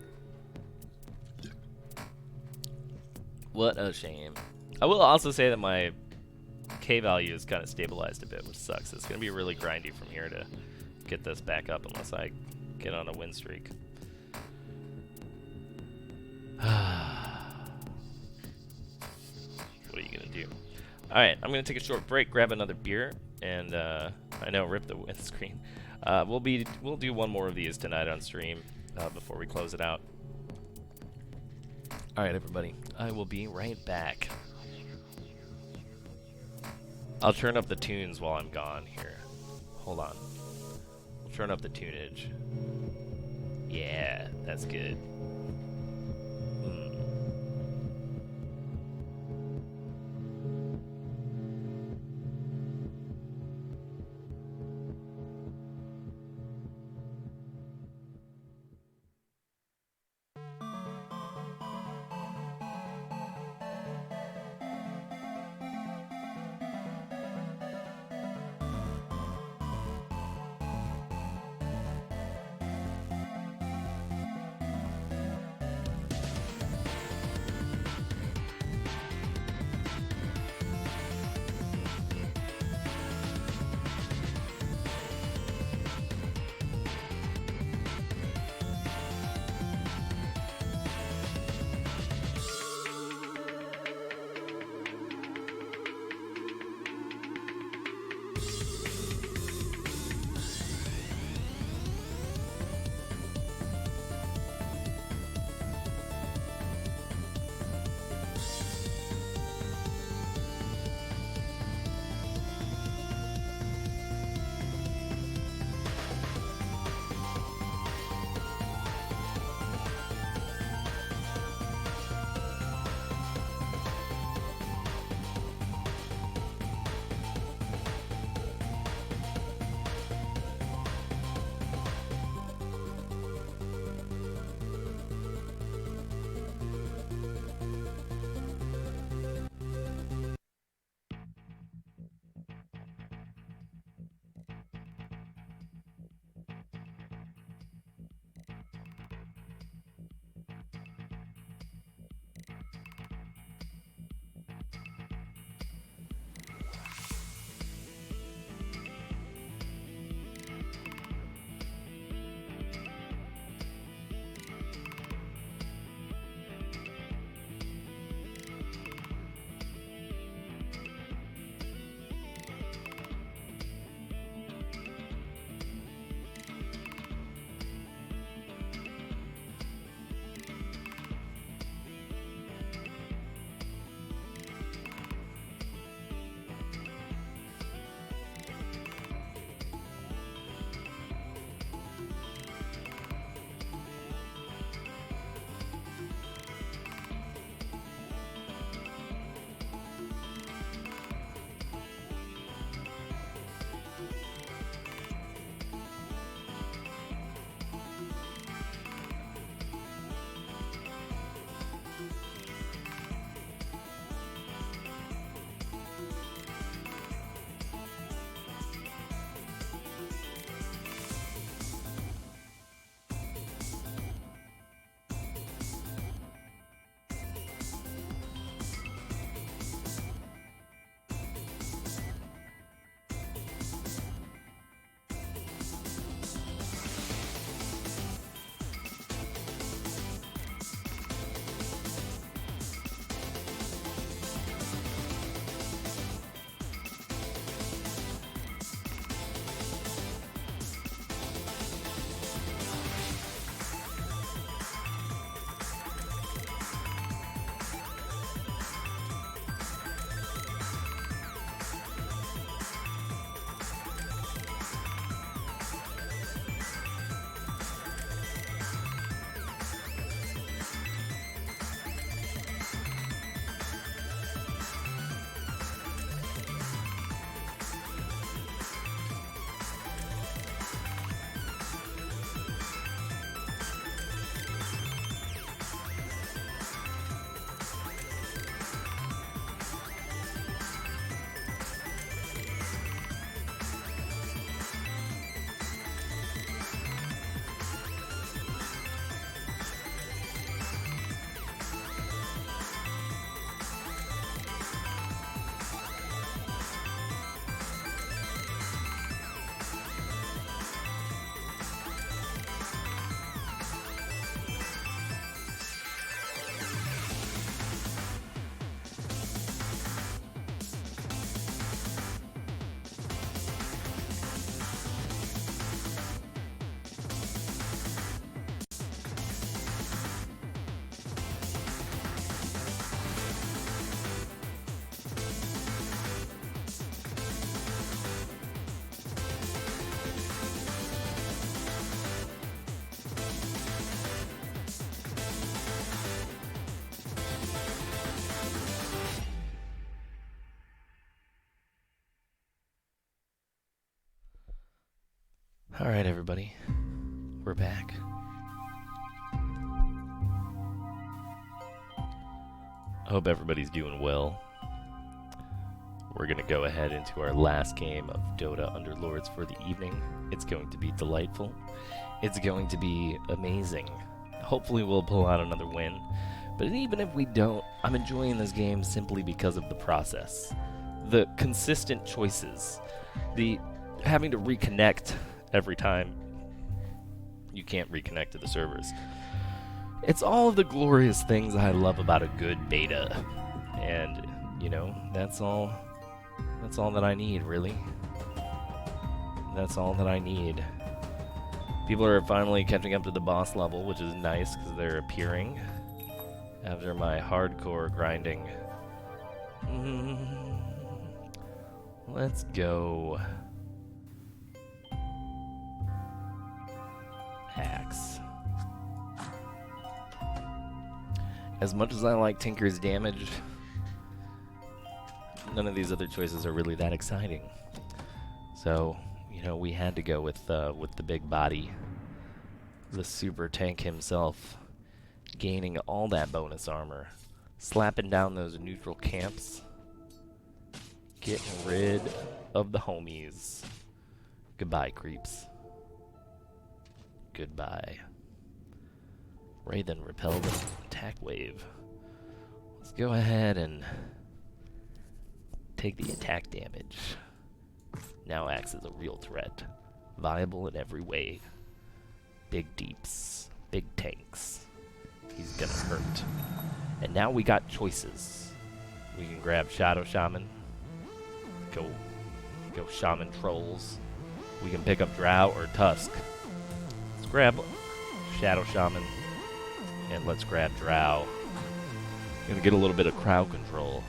What a shame. I will also say that my K value is kind of stabilized a bit, which sucks. It's going to be really grindy from here to get this back up unless I get on a win streak. What are you going to do? Alright, I'm going to take a short break, grab another beer, and I know, rip the windscreen. We'll do one more of these tonight on stream before we close it out. Alright, everybody. I will be right back. I'll turn up the tunes while I'm gone here. Hold on. We'll turn up the tunage. Yeah, that's good. Alright, everybody. We're back. I hope everybody's doing well. We're going to go ahead into our last game of Dota Underlords for the evening. It's going to be delightful. It's going to be amazing. Hopefully we'll pull out another win. But even if we don't, I'm enjoying this game simply because of the process. The consistent choices. The having to reconnect every time you can't reconnect to the servers. It's all of the glorious things I love about a good beta. And, you know, that's all that I need, really. That's all that I need. People are finally catching up to the boss level, which is nice because they're appearing after my hardcore grinding. Let's go. Axe. As much as I like Tinker's damage, none of these other choices are really that exciting. So, you know, we had to go with the big body, the super tank himself, gaining all that bonus armor, slapping down those neutral camps, getting rid of the homies. Goodbye, creeps. Goodbye. Wraithen repelled an attack wave. Let's go ahead and take the attack damage. Now Axe is a real threat. Viable in every way. Big deeps. Big tanks. He's gonna hurt. And now we got choices. We can grab Shadow Shaman. Go Shaman Trolls. We can pick up Drow or Tusk. Let's grab Shadow Shaman. And let's grab Drow. Gonna get a little bit of crowd control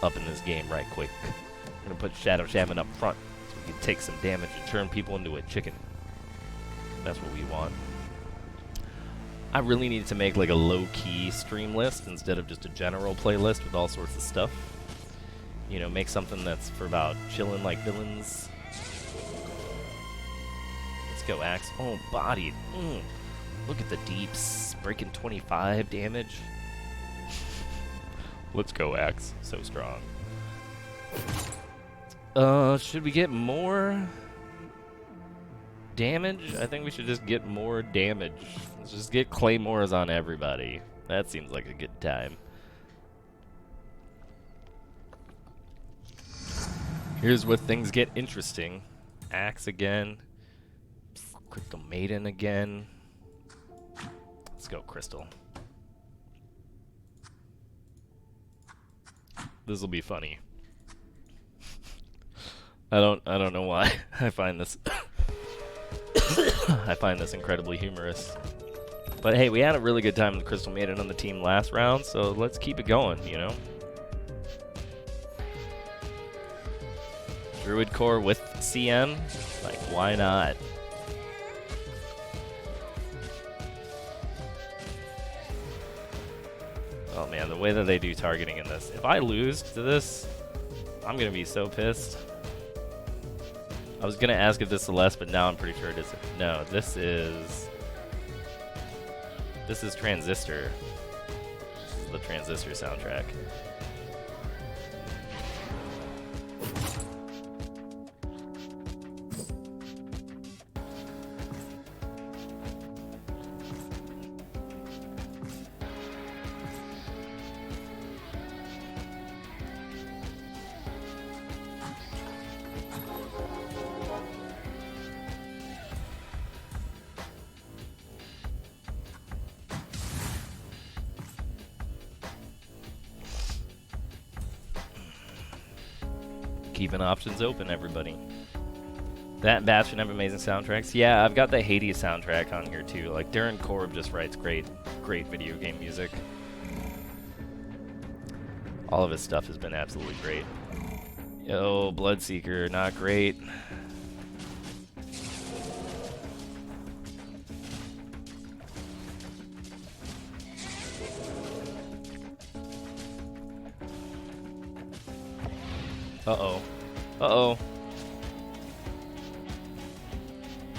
up in this game right quick. I'm gonna put Shadow Shaman up front so we can take some damage and turn people into a chicken. That's what we want. I really need to make like a low-key stream list instead of just a general playlist with all sorts of stuff. You know, make something that's for about chilling like villains. Let's go, Axe. Oh, bodied. Look at the deeps. Breaking 25 damage. Let's go, Axe. So strong. Should we get more damage? I think we should just get more damage. Let's just get claymores on everybody. That seems like a good time. Here's where things get interesting. Axe again. Crystal Maiden again. Let's go, Crystal. This will be funny. I don't know why I find this I find this incredibly humorous. But hey, we had a really good time with Crystal Maiden on the team last round, so let's keep it going, you know? Druid Core with CM? Like, why not? Oh man, the way that they do targeting in this. If I lose to this, I'm gonna be so pissed. I was gonna ask if this is Celeste, but now I'm pretty sure it isn't. No, this is Transistor. This is the Transistor soundtrack. Keeping options open, everybody. That and Bastion have amazing soundtracks. Yeah, I've got the Hades soundtrack on here too. Like Darren Korb just writes great video game music. All of his stuff has been absolutely great. Yo, Bloodseeker, not great. Uh-oh. Uh-oh.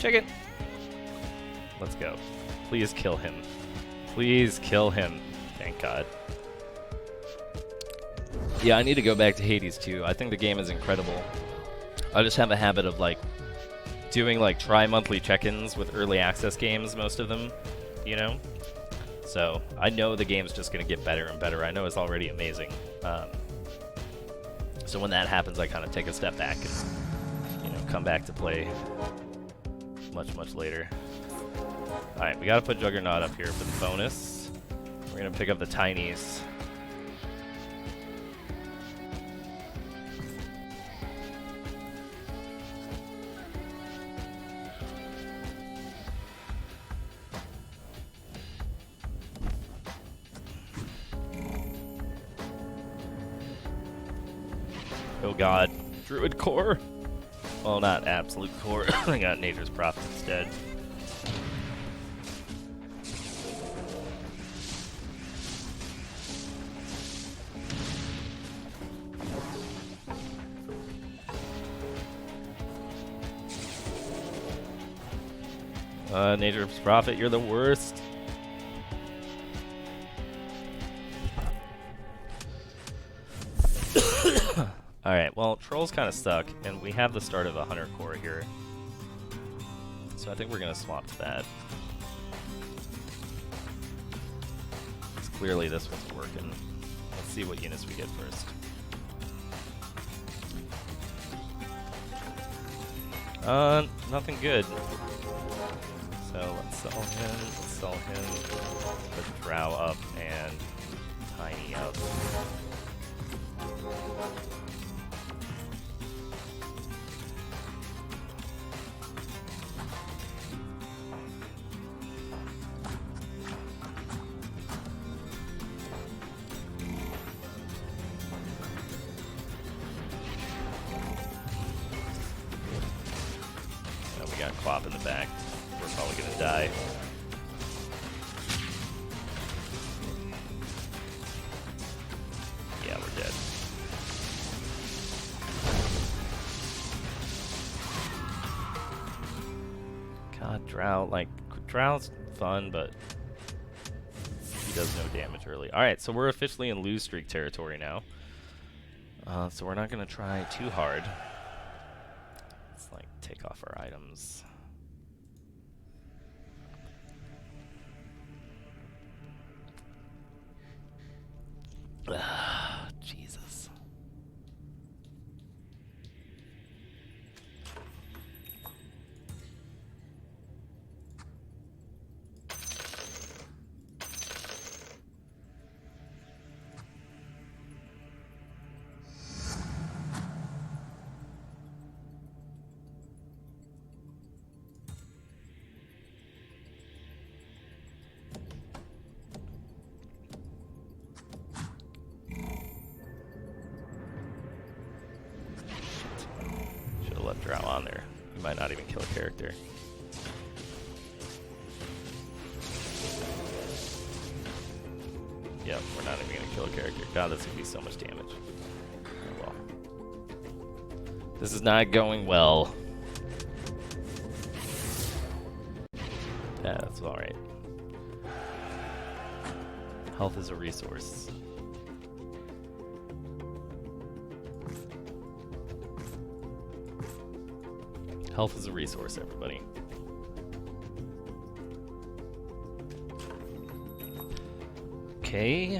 Chicken! Let's go. Please kill him. Please kill him. Thank God. Yeah, I need to go back to Hades too. I think the game is incredible. I just have a habit of like doing like tri-monthly check-ins with early access games, most of them, you know? So I know the game's just gonna get better and better. I know it's already amazing. So when that happens, I kind of take a step back and, you know, come back to play much, much later. Alright, we gotta put Juggernaut up here for the bonus. We're gonna pick up the Tinies. Oh god, Druid Core? Well, not Absolute Core. I got Nature's Prophet instead. Nature's Prophet, you're the worst. Alright, well, Troll's kind of stuck, and we have the start of a Hunter Core here. So I think we're going to swap to that. Because clearly this one's working. Let's see what units we get first. Nothing good. So let's sell him, let's sell him. Put Drow up and Tiny up. Clop in the back. We're probably gonna die. Yeah, we're dead. God, Drow, like, Drow's fun, but he does no damage early. Alright, so we're officially in lose streak territory now. So we're not gonna try too hard. Let's, like, take off our items. Jesus. Drow on there. We might not even kill a character. Yep, we're not even gonna kill a character. God, that's gonna be so much damage. Oh well. This is not going well. Yeah, that's alright. Health is a resource. Health is a resource, everybody. Okay.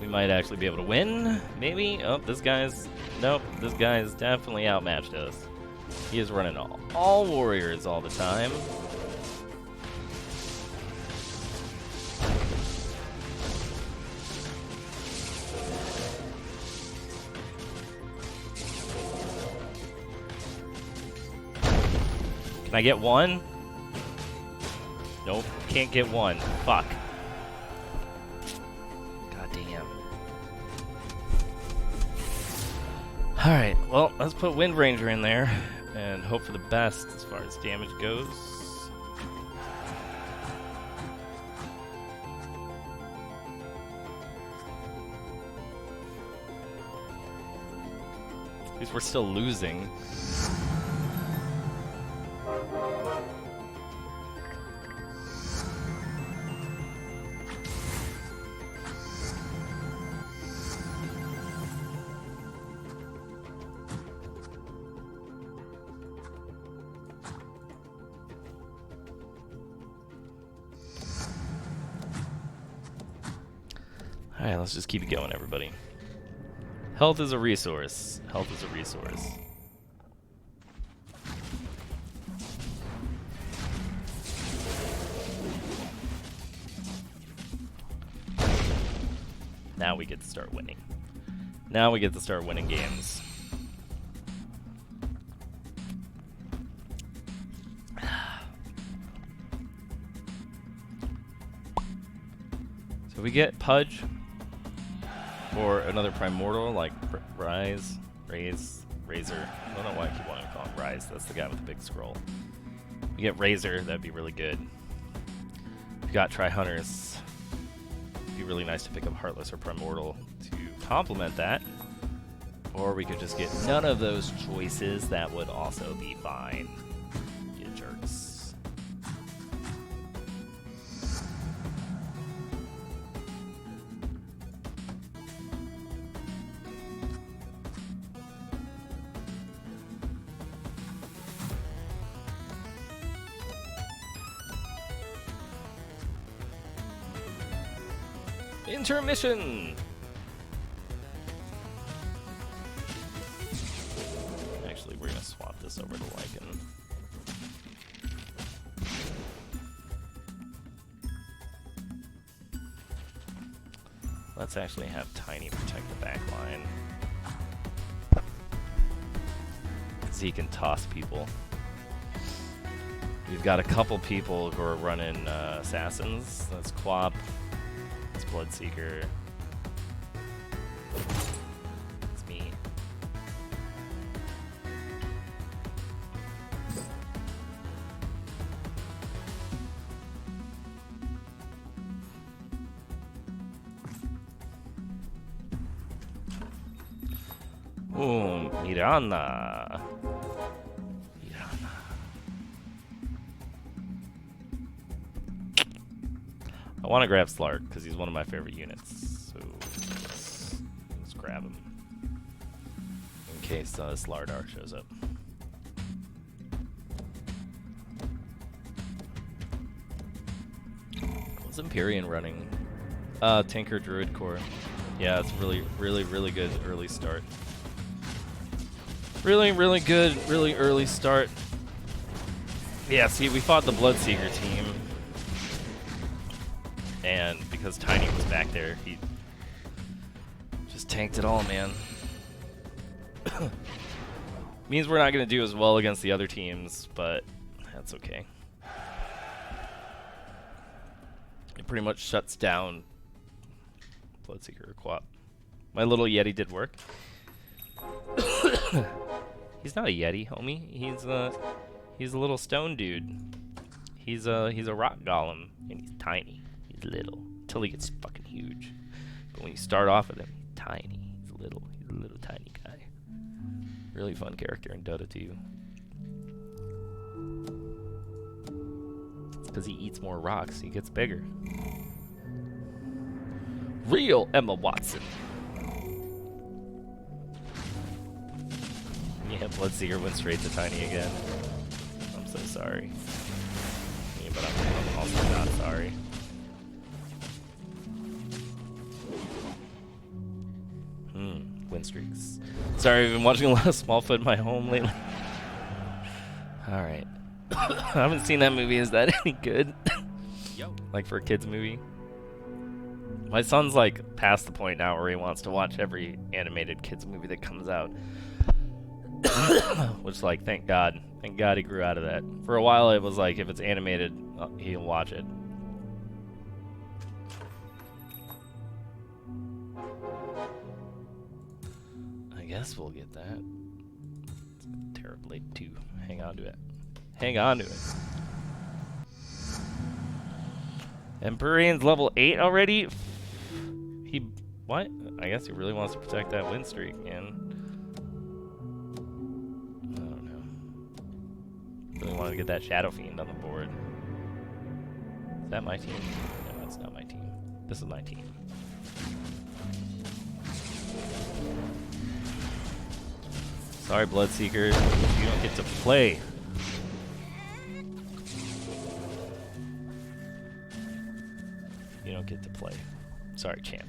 Might actually be able to win, maybe. Oh, this guy's... Nope, this guy's definitely outmatched us. He is running all warriors all the time. Can I get one? Nope, can't get one. Fuck. God damn. Alright, well, let's put Wind Ranger in there and hope for the best as far as damage goes. At least we're still losing. Alright, let's just keep it going, everybody. Health is a resource. Health is a resource. Now we get to start winning. Now we get to start winning games. So we get Pudge. Or another Primordial, like Razor. I don't know why I keep wanting to call him Rise. That's the guy with the big scroll. We get Razor, that'd be really good. If you got Tri-Hunters, it'd be really nice to pick up Heartless or Primordial to complement that. Or we could just get none of those choices, that would also be fine. You jerks. Intermission! Actually, we're gonna swap this over to Lycan. Let's actually have Tiny protect the back line. So he can toss people. We've got a couple people who are running assassins. That's Quap. Bloodseeker. It's me. Mirana. I want to grab Slark because he's one of my favorite units. So let's grab him in case Slardar shows up. What's Empyrean running? Tinker Druid Core. Yeah, it's really good early start. Really good, really early start. Yeah, see, we fought the Bloodseeker team. And because Tiny was back there, he just tanked it all, man. Means we're not going to do as well against the other teams, but that's okay. It pretty much shuts down Bloodseeker or Quap. My little Yeti did work. He's not a Yeti, homie. He's a little stone dude. He's a rock golem, and he's tiny. He's little until he gets fucking huge. But when you start off with him, he's tiny. He's a little tiny guy. Really fun character in Dota 2. It's because he eats more rocks. He gets bigger. Real Emma Watson. Yeah, Bloodseeker went straight to Tiny again. I'm so sorry. Yeah, but I'm also not sorry. Win streaks. Sorry, I've been watching a lot of Smallfoot in my home lately. Alright. I haven't seen that movie. Is that any good? Like for a kid's movie? My son's like past the point now where he wants to watch every animated kids movie that comes out. Which, like, thank God. Thank God he grew out of that. For a while it was like, if it's animated, he'll watch it. guess we'll get that. Terrorblade 2. Hang on to it. Hang on to it. Empyrean's level 8 already? He... What? I guess he really wants to protect that win streak, man. I don't know. Really wanted to get that Shadow Fiend on the board. Is that my team? No, that's not my team. This is my team. Sorry, Bloodseeker. You don't get to play. You don't get to play. Sorry, champ.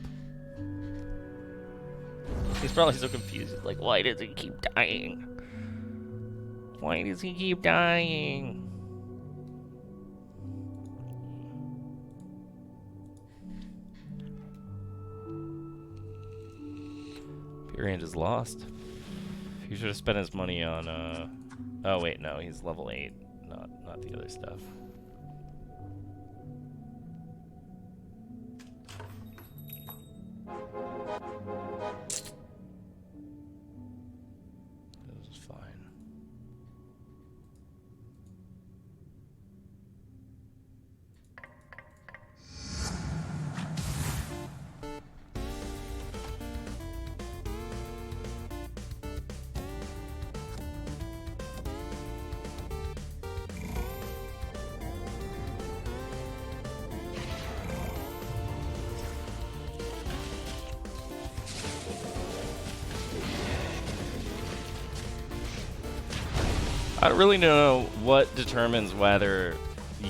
He's probably so confused. Like, why does he keep dying? Why does he keep dying? Pyrian is lost. He should have spent his money on, oh wait, no, he's level 8, not the other stuff. This is fine. I don't really know what determines whether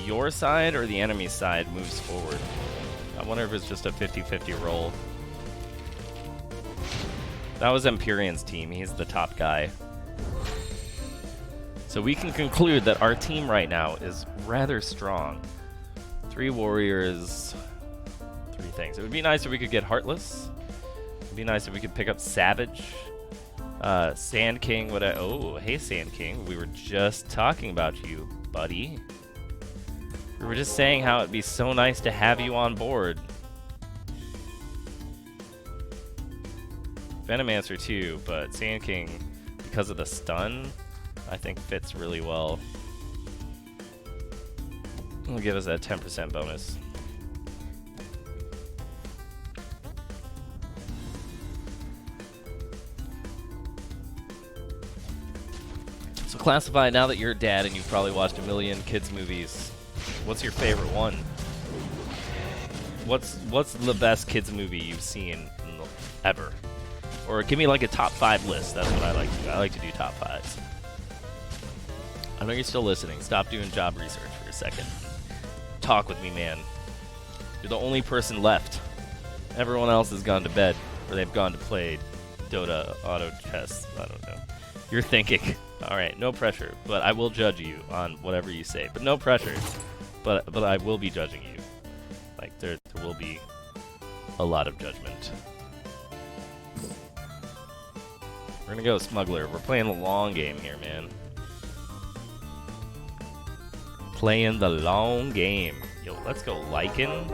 your side or the enemy side moves forward. I wonder if it's just a 50-50 roll. That was Empyrean's team. He's the top guy. So we can conclude that our team right now is rather strong. 3 warriors, 3 things. It would be nice if we could get Heartless. It would be nice if we could pick up Savage. Sand King, oh, hey Sand King, we were just talking about you, buddy. We were just saying how it'd be so nice to have you on board. Venomancer too, but Sand King, because of the stun, I think fits really well. It'll give us that 10% bonus. So Classify, now that you're a dad and you've probably watched a million kids movies, what's your favorite one? What's the best kids movie you've seen ever? Or give me like a top 5 list. That's what I like to do. I like to do top 5s. I know you're still listening. Stop doing job research for a second. Talk with me, man. You're the only person left. Everyone else has gone to bed, or they've gone to play Dota, auto chess. I don't know. You're thinking. All right, no pressure, but I will judge you on whatever you say. But no pressure. But I will be judging you. Like there will be a lot of judgment. We're gonna go Smuggler. We're playing the long game here, man. Playing the long game. Yo, let's go Lycan.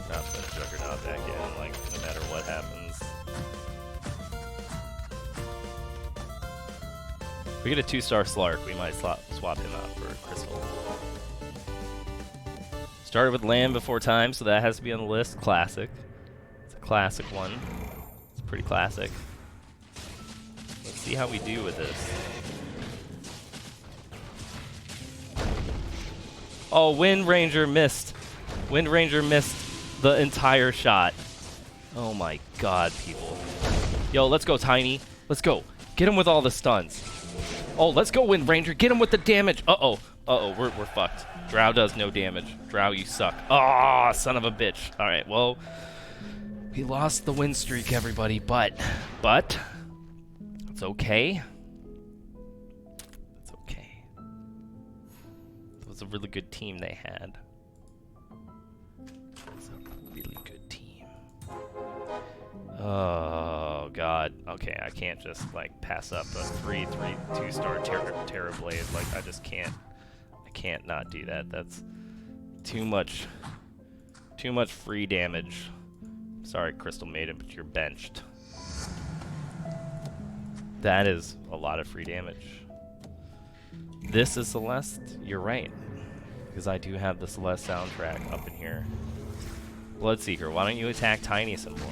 Not put Juggernaut back in, like, no matter what happens. If we get a 2-star Slark, we might swap him out for Crystal. Started with Land before time, so that has to be on the list. Classic. It's a classic one. It's pretty classic. Let's see how we do with this. Oh, Wind Ranger missed. Wind Ranger missed the entire shot. Oh my god, people. Yo, let's go, Tiny. Let's go. Get him with all the stuns. Oh, let's go, Wind Ranger. Get him with the damage. Uh-oh. Uh-oh, we're fucked. Drow does no damage. Drow, you suck. Ah, son of a bitch. All right, well, we lost the win streak, everybody, but it's okay. It's okay. It was a really good team they had. It was a really good team. Oh god. Okay, I can't just like pass up a 2-star Terrorblade. Like I just can't. I can't not do that. That's too much free damage. Sorry, Crystal Maiden, but you're benched. That is a lot of free damage. This is Celeste? You're right. Because I do have the Celeste soundtrack up in here. Bloodseeker, why don't you attack Tiny some more?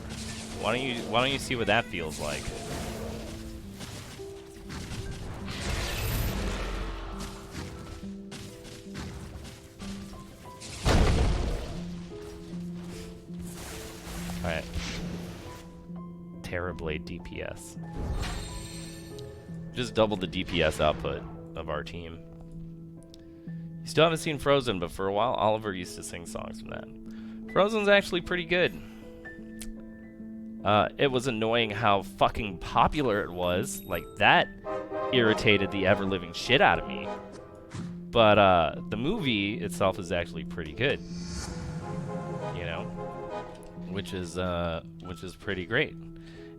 Why don't you see what that feels like? Alright. Terrorblade DPS. Just double the DPS output of our team. You still haven't seen Frozen, but for a while Oliver used to sing songs from that. Frozen's actually pretty good. It was annoying how fucking popular it was. Like, that irritated the ever-living shit out of me. But the movie itself is actually pretty good. You know? Which is pretty great.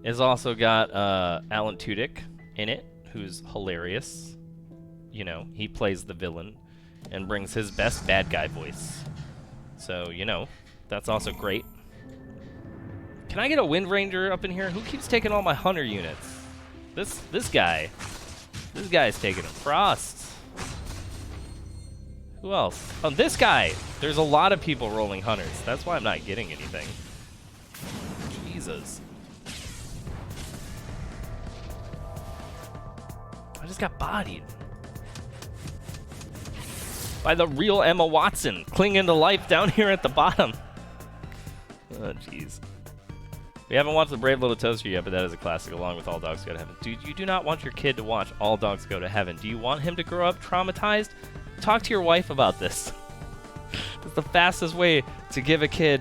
It's also got Alan Tudyk in it, who's hilarious. You know, he plays the villain and brings his best bad guy voice. So, you know, that's also great. Can I get a Wind Ranger up in here? Who keeps taking all my Hunter units? This guy's taking them. Frost. Who else? Oh, this guy. There's a lot of people rolling Hunters. That's why I'm not getting anything. Jesus. I just got bodied by the real Emma Watson, clinging to life down here at the bottom. Oh, jeez. We haven't watched The Brave Little Toaster yet, but that is a classic along with All Dogs Go to Heaven. Dude, you do not want your kid to watch All Dogs Go to Heaven. Do you want him to grow up traumatized? Talk to your wife about this. It's the fastest way to give a kid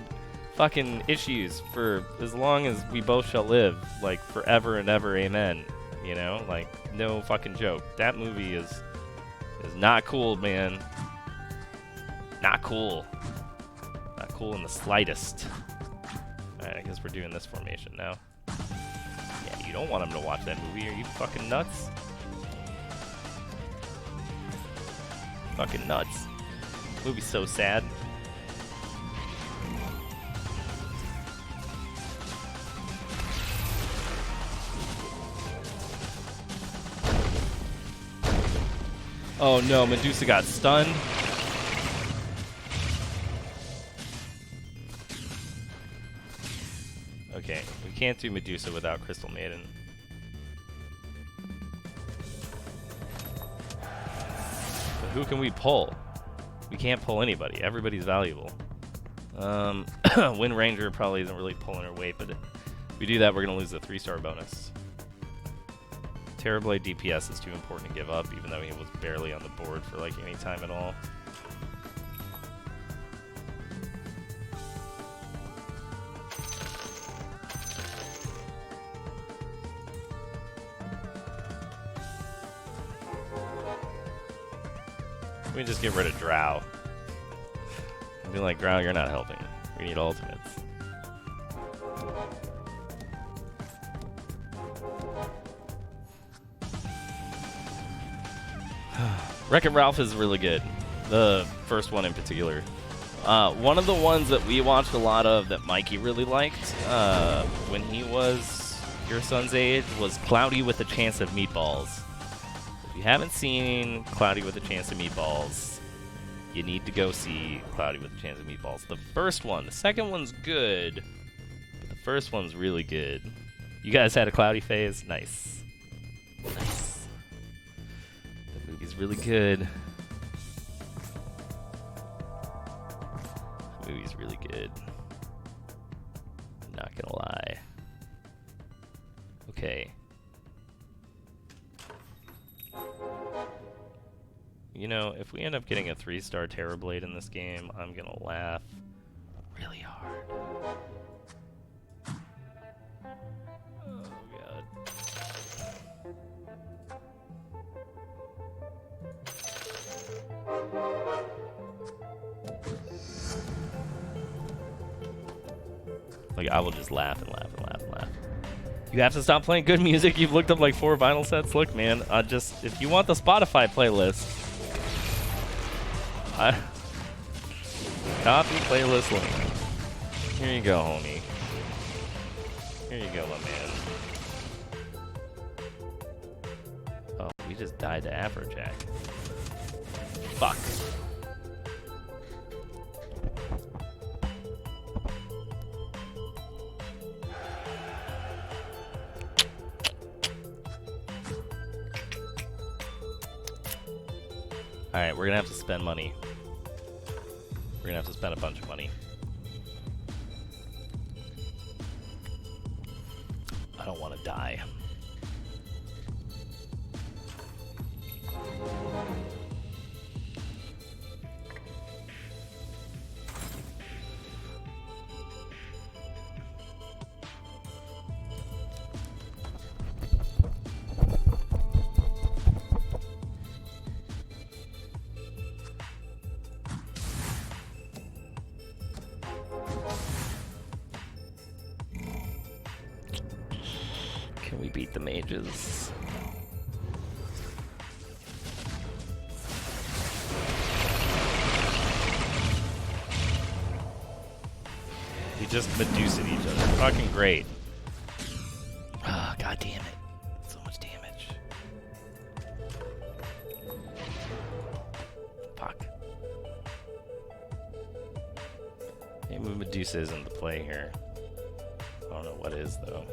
fucking issues for as long as we both shall live. Like, forever and ever, amen. You know? Like, no fucking joke. That movie is not cool, man. Not cool. Not cool in the slightest. Alright, I guess we're doing this formation now. Yeah, you don't want him to watch that movie. Are you fucking nuts? Fucking nuts. Movie's so sad. Oh no, Medusa got stunned. Okay, we can't do Medusa without Crystal Maiden. But who can we pull? We can't pull anybody. Everybody's valuable. Wind Ranger probably isn't really pulling her weight, but if we do that, we're going to lose the 3-star bonus. Terrorblade DPS is too important to give up, even though he was barely on the board for like any time at all. We just get rid of Drow. And be like, Drow, you're not helping. We need ultimates. Wreck-It Ralph is really good. The first one in particular. One of the ones that we watched a lot of that Mikey really liked when he was your son's age was Cloudy with a Chance of Meatballs. If you haven't seen Cloudy with a Chance of Meatballs, you need to go see Cloudy with a Chance of Meatballs. The first one. The second one's good, but the first one's really good. You guys had a Cloudy phase? Nice. Nice. The movie's really good. The movie's really good. Not gonna lie. Okay. You know, if we end up getting a 3-star Terrorblade in this game, I'm gonna laugh really hard. Oh, God. Like, I will just laugh and laugh and laugh and laugh. You have to stop playing good music. You've looked up like 4 vinyl sets. Look, man, if you want the Spotify playlist, Copy playlist link. Here you go, homie. Here you go, my man. Oh, we just died to Afrojack. Fuck. Alright, we're gonna have to spend money. We're gonna have to spend a bunch of money. I don't want to die. Can we beat the mages? We just Medusa'd each other. Fucking great. Ah, god damn it. So much damage. Fuck. Maybe Medusa isn't the play here. I don't know what is, though.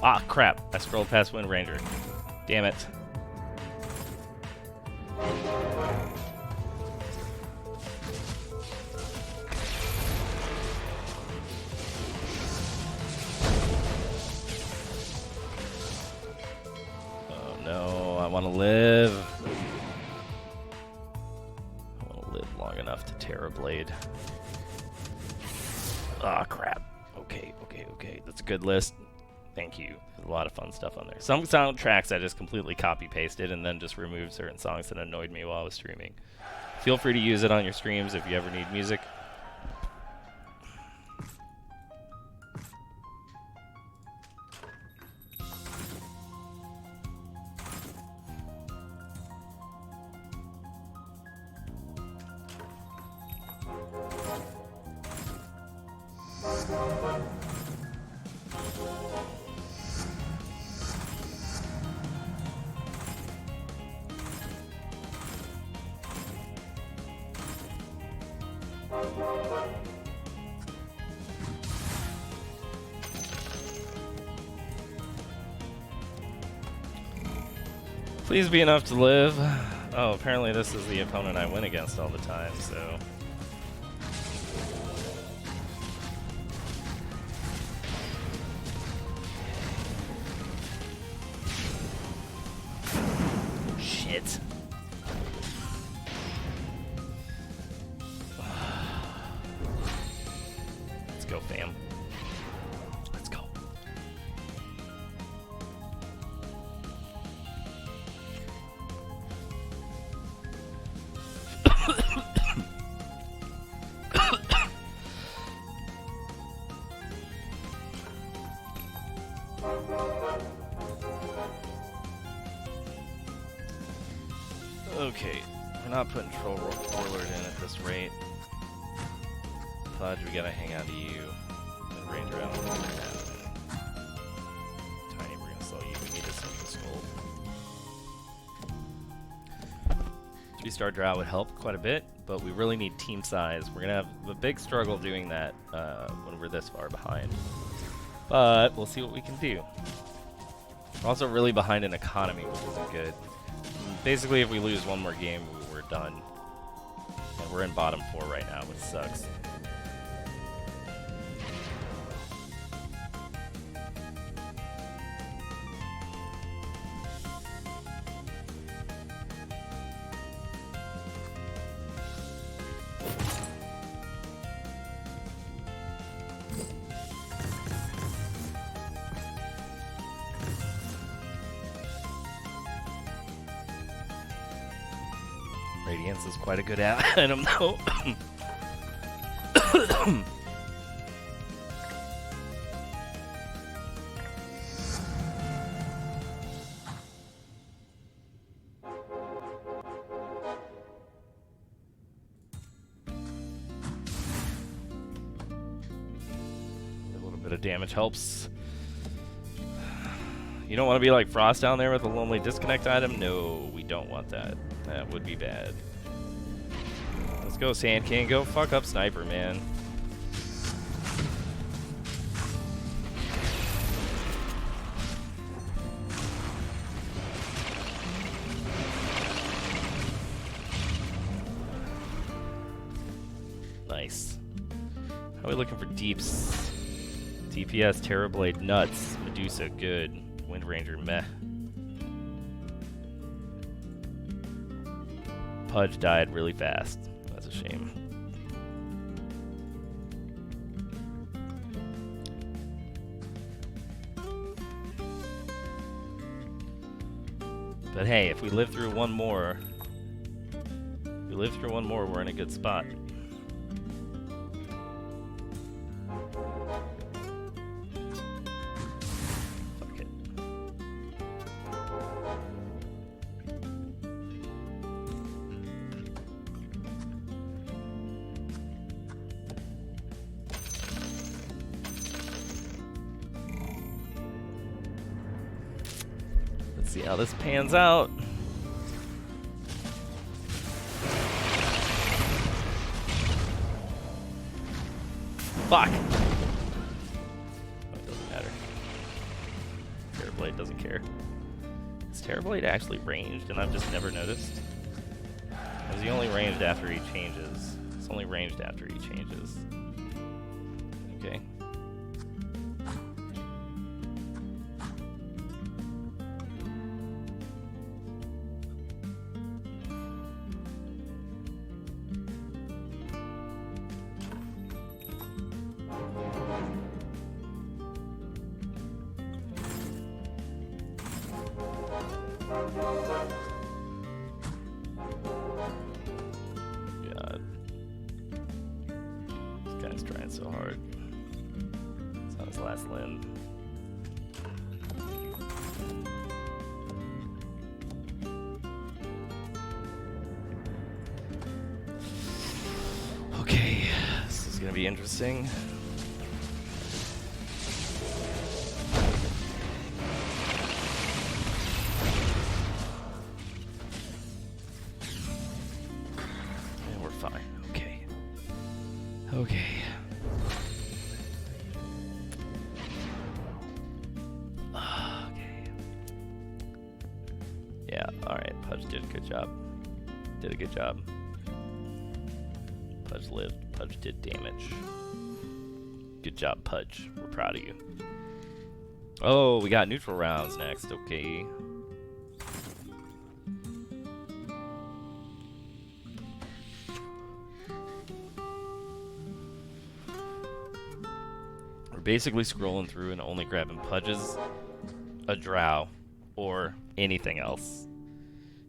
Ah, crap. I scrolled past Wind Ranger. Damn it. Oh no, I want to live. I want to live long enough to Terrorblade. Ah, crap. Okay. That's a good list. Thank you. There's a lot of fun stuff on there. Some soundtracks I just completely copy-pasted and then just removed certain songs that annoyed me while I was streaming. Feel free to use it on your streams if you ever need music. Please be enough to live. Oh, apparently this is the opponent I win against all the time, so... Shit. Let's go, fam. Let's go. Okay, we're not putting Troll Warlord in at this rate. Pudge, we gotta hang out to you. And Ranger, I don't know what's happening. Tiny, we're gonna sell you. We need to sell the skull. 3-star Drow would help quite a bit, but we really need team size. We're gonna have a big struggle doing that when we're this far behind. But we'll see what we can do. We're also really behind in economy, which isn't good. Basically, if we lose one more game, we're done. And we're in bottom 4 right now, which sucks. Radiance is quite a good item, though. A little bit of damage helps. You don't want to be like Frost down there with a lonely disconnect item? No, we don't want that. That would be bad. Let's go, Sand King. Go fuck up Sniper, man. Nice. How are we looking for deeps? DPS, Terrorblade, nuts. Medusa, good. Wind Ranger, meh. Pudge died really fast. That's a shame. But hey, if we live through one more, we're in a good spot. Fuck it. Let's see how this pans out. Fuck! Oh, it doesn't matter. Terrorblade doesn't care. Is Terrorblade actually ranged and I've just never noticed? Or is he only ranged after he changes? It's only ranged after he changes. Okay. God. This guy's trying so hard. It's on his last limb. Okay, this is gonna be interesting. Okay. Okay. Yeah, alright. Pudge did a good job. Did a good job. Pudge lived. Pudge did damage. Good job, Pudge. We're proud of you. Oh, we got neutral rounds next. Okay. Basically scrolling through and only grabbing Pudges, a Drow, or anything else.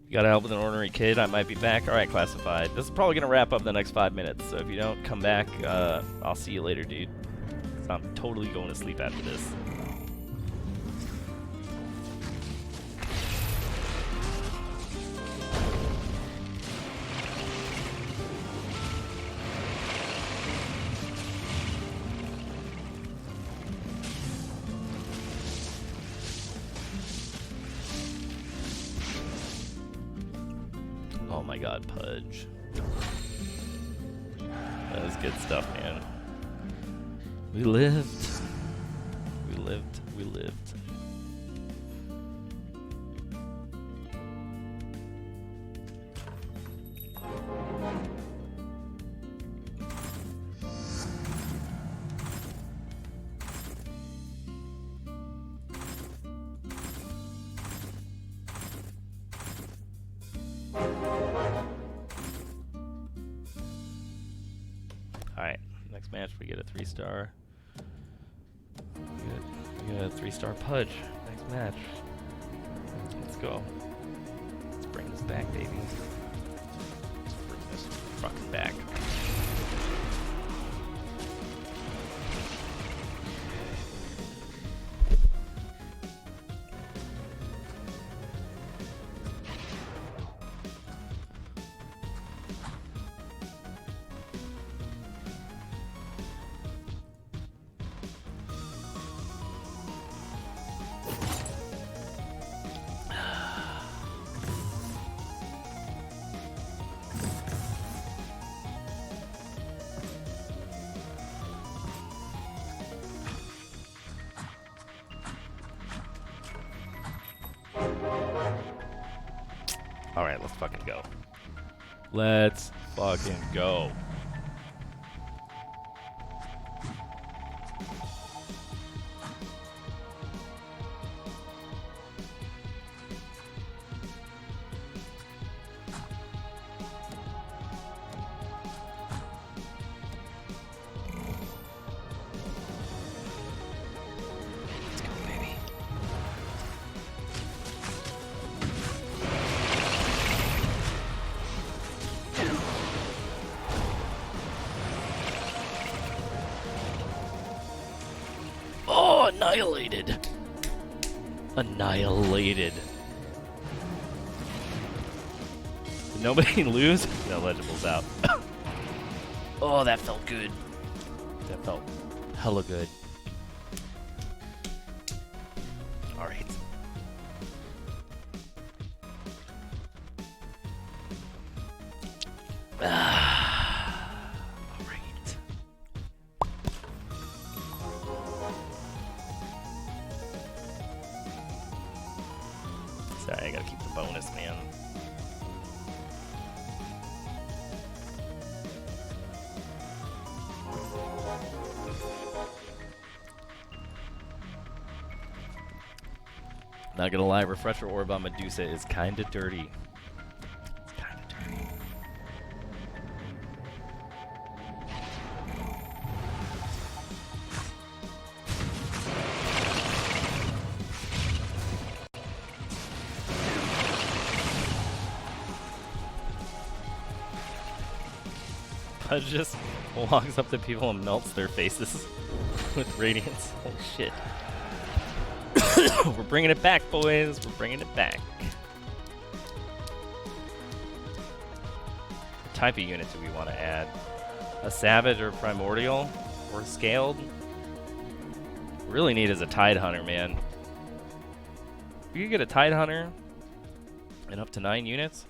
You gotta help with an ordinary kid, I might be back. Alright, Classified. This is probably gonna wrap up in the next 5 minutes, so if you don't come back, I'll see you later, dude. 'Cause I'm totally going to sleep after this. Oh my god, Pudge. That is good stuff, man. We lived. We lived. We lived. Alright, next match we get a 3-star. We get a 3-star Pudge. Next match. Let's go. Let's bring this back, baby. fucking back. Alright, let's fucking go. Let's fucking go. Let's go, baby. Oh, annihilated. Annihilated. Did nobody lose? The legible's out. Oh, that felt good. That felt hella good. Alright. Alright. Sorry, I gotta keep the bonus, man. Not gonna lie, Refresher Orb on Medusa is kinda dirty. It's kinda dirty. Pudge just walks up to people and melts their faces with radiance. Holy shit. We're bringing it back, boys. We're bringing it back. What type of unit do we want to add? A Savage or Primordial? Or Scaled? Really need is a Tide Hunter, man. If you could get a Tide Hunter and up to 9 units,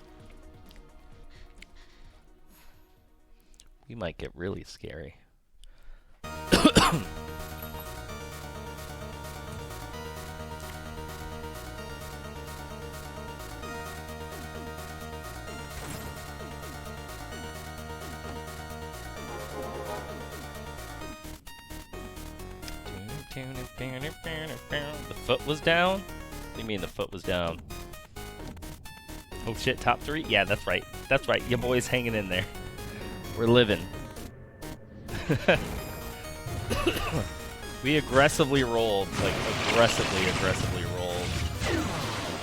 we might get really scary. The foot was down? What do you mean the foot was down? Oh shit, top 3? Yeah, that's right. That's right. Your boy's hanging in there. We're living. We aggressively rolled. Like, aggressively rolled.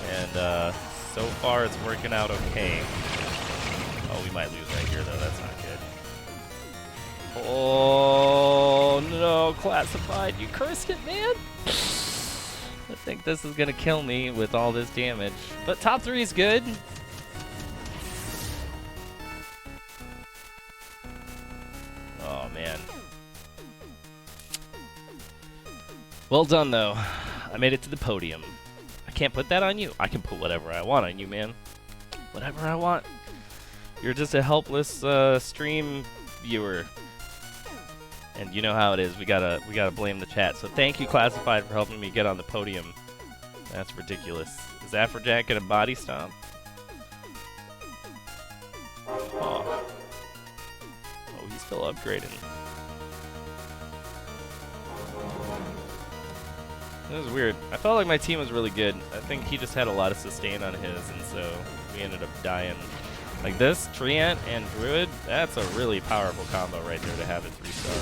And, so far it's working out okay. Oh, we might lose right here, though. That's not good. Oh, no. Classified. You cursed it, man. I think this is going to kill me with all this damage. But top 3 is good. Oh, man. Well done, though. I made it to the podium. I can't put that on you. I can put whatever I want on you, man. Whatever I want. You're just a helpless stream viewer. And you know how it is. We gotta blame the chat. So thank you, Classified, for helping me get on the podium. That's ridiculous. Is Afrojack gonna body stomp? Oh. Oh, he's still upgrading. It was weird. I felt like my team was really good. I think he just had a lot of sustain on his, and so we ended up dying. Like this, Treant and Druid, that's a really powerful combo right there to have at 3-star.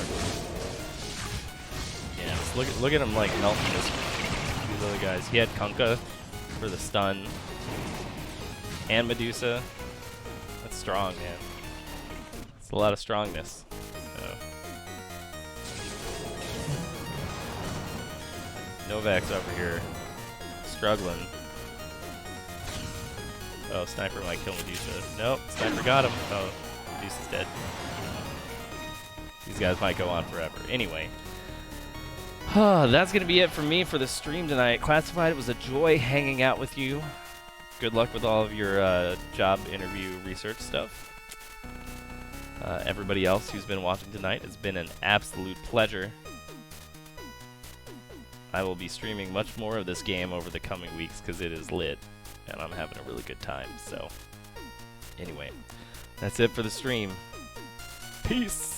Yeah, just look at him like melting these other guys. He had Kunkka for the stun. And Medusa. That's strong, man. It's a lot of strongness. Novak's over here struggling. Oh, Sniper might kill Medusa. Nope, Sniper got him. Oh, Medusa's dead. These guys might go on forever. Anyway. That's going to be it for me for the stream tonight. Classified, it was a joy hanging out with you. Good luck with all of your job interview research stuff. Everybody else who's been watching tonight, it's been an absolute pleasure. I will be streaming much more of this game over the coming weeks because it is lit, and I'm having a really good time. So, anyway, that's it for the stream. Peace!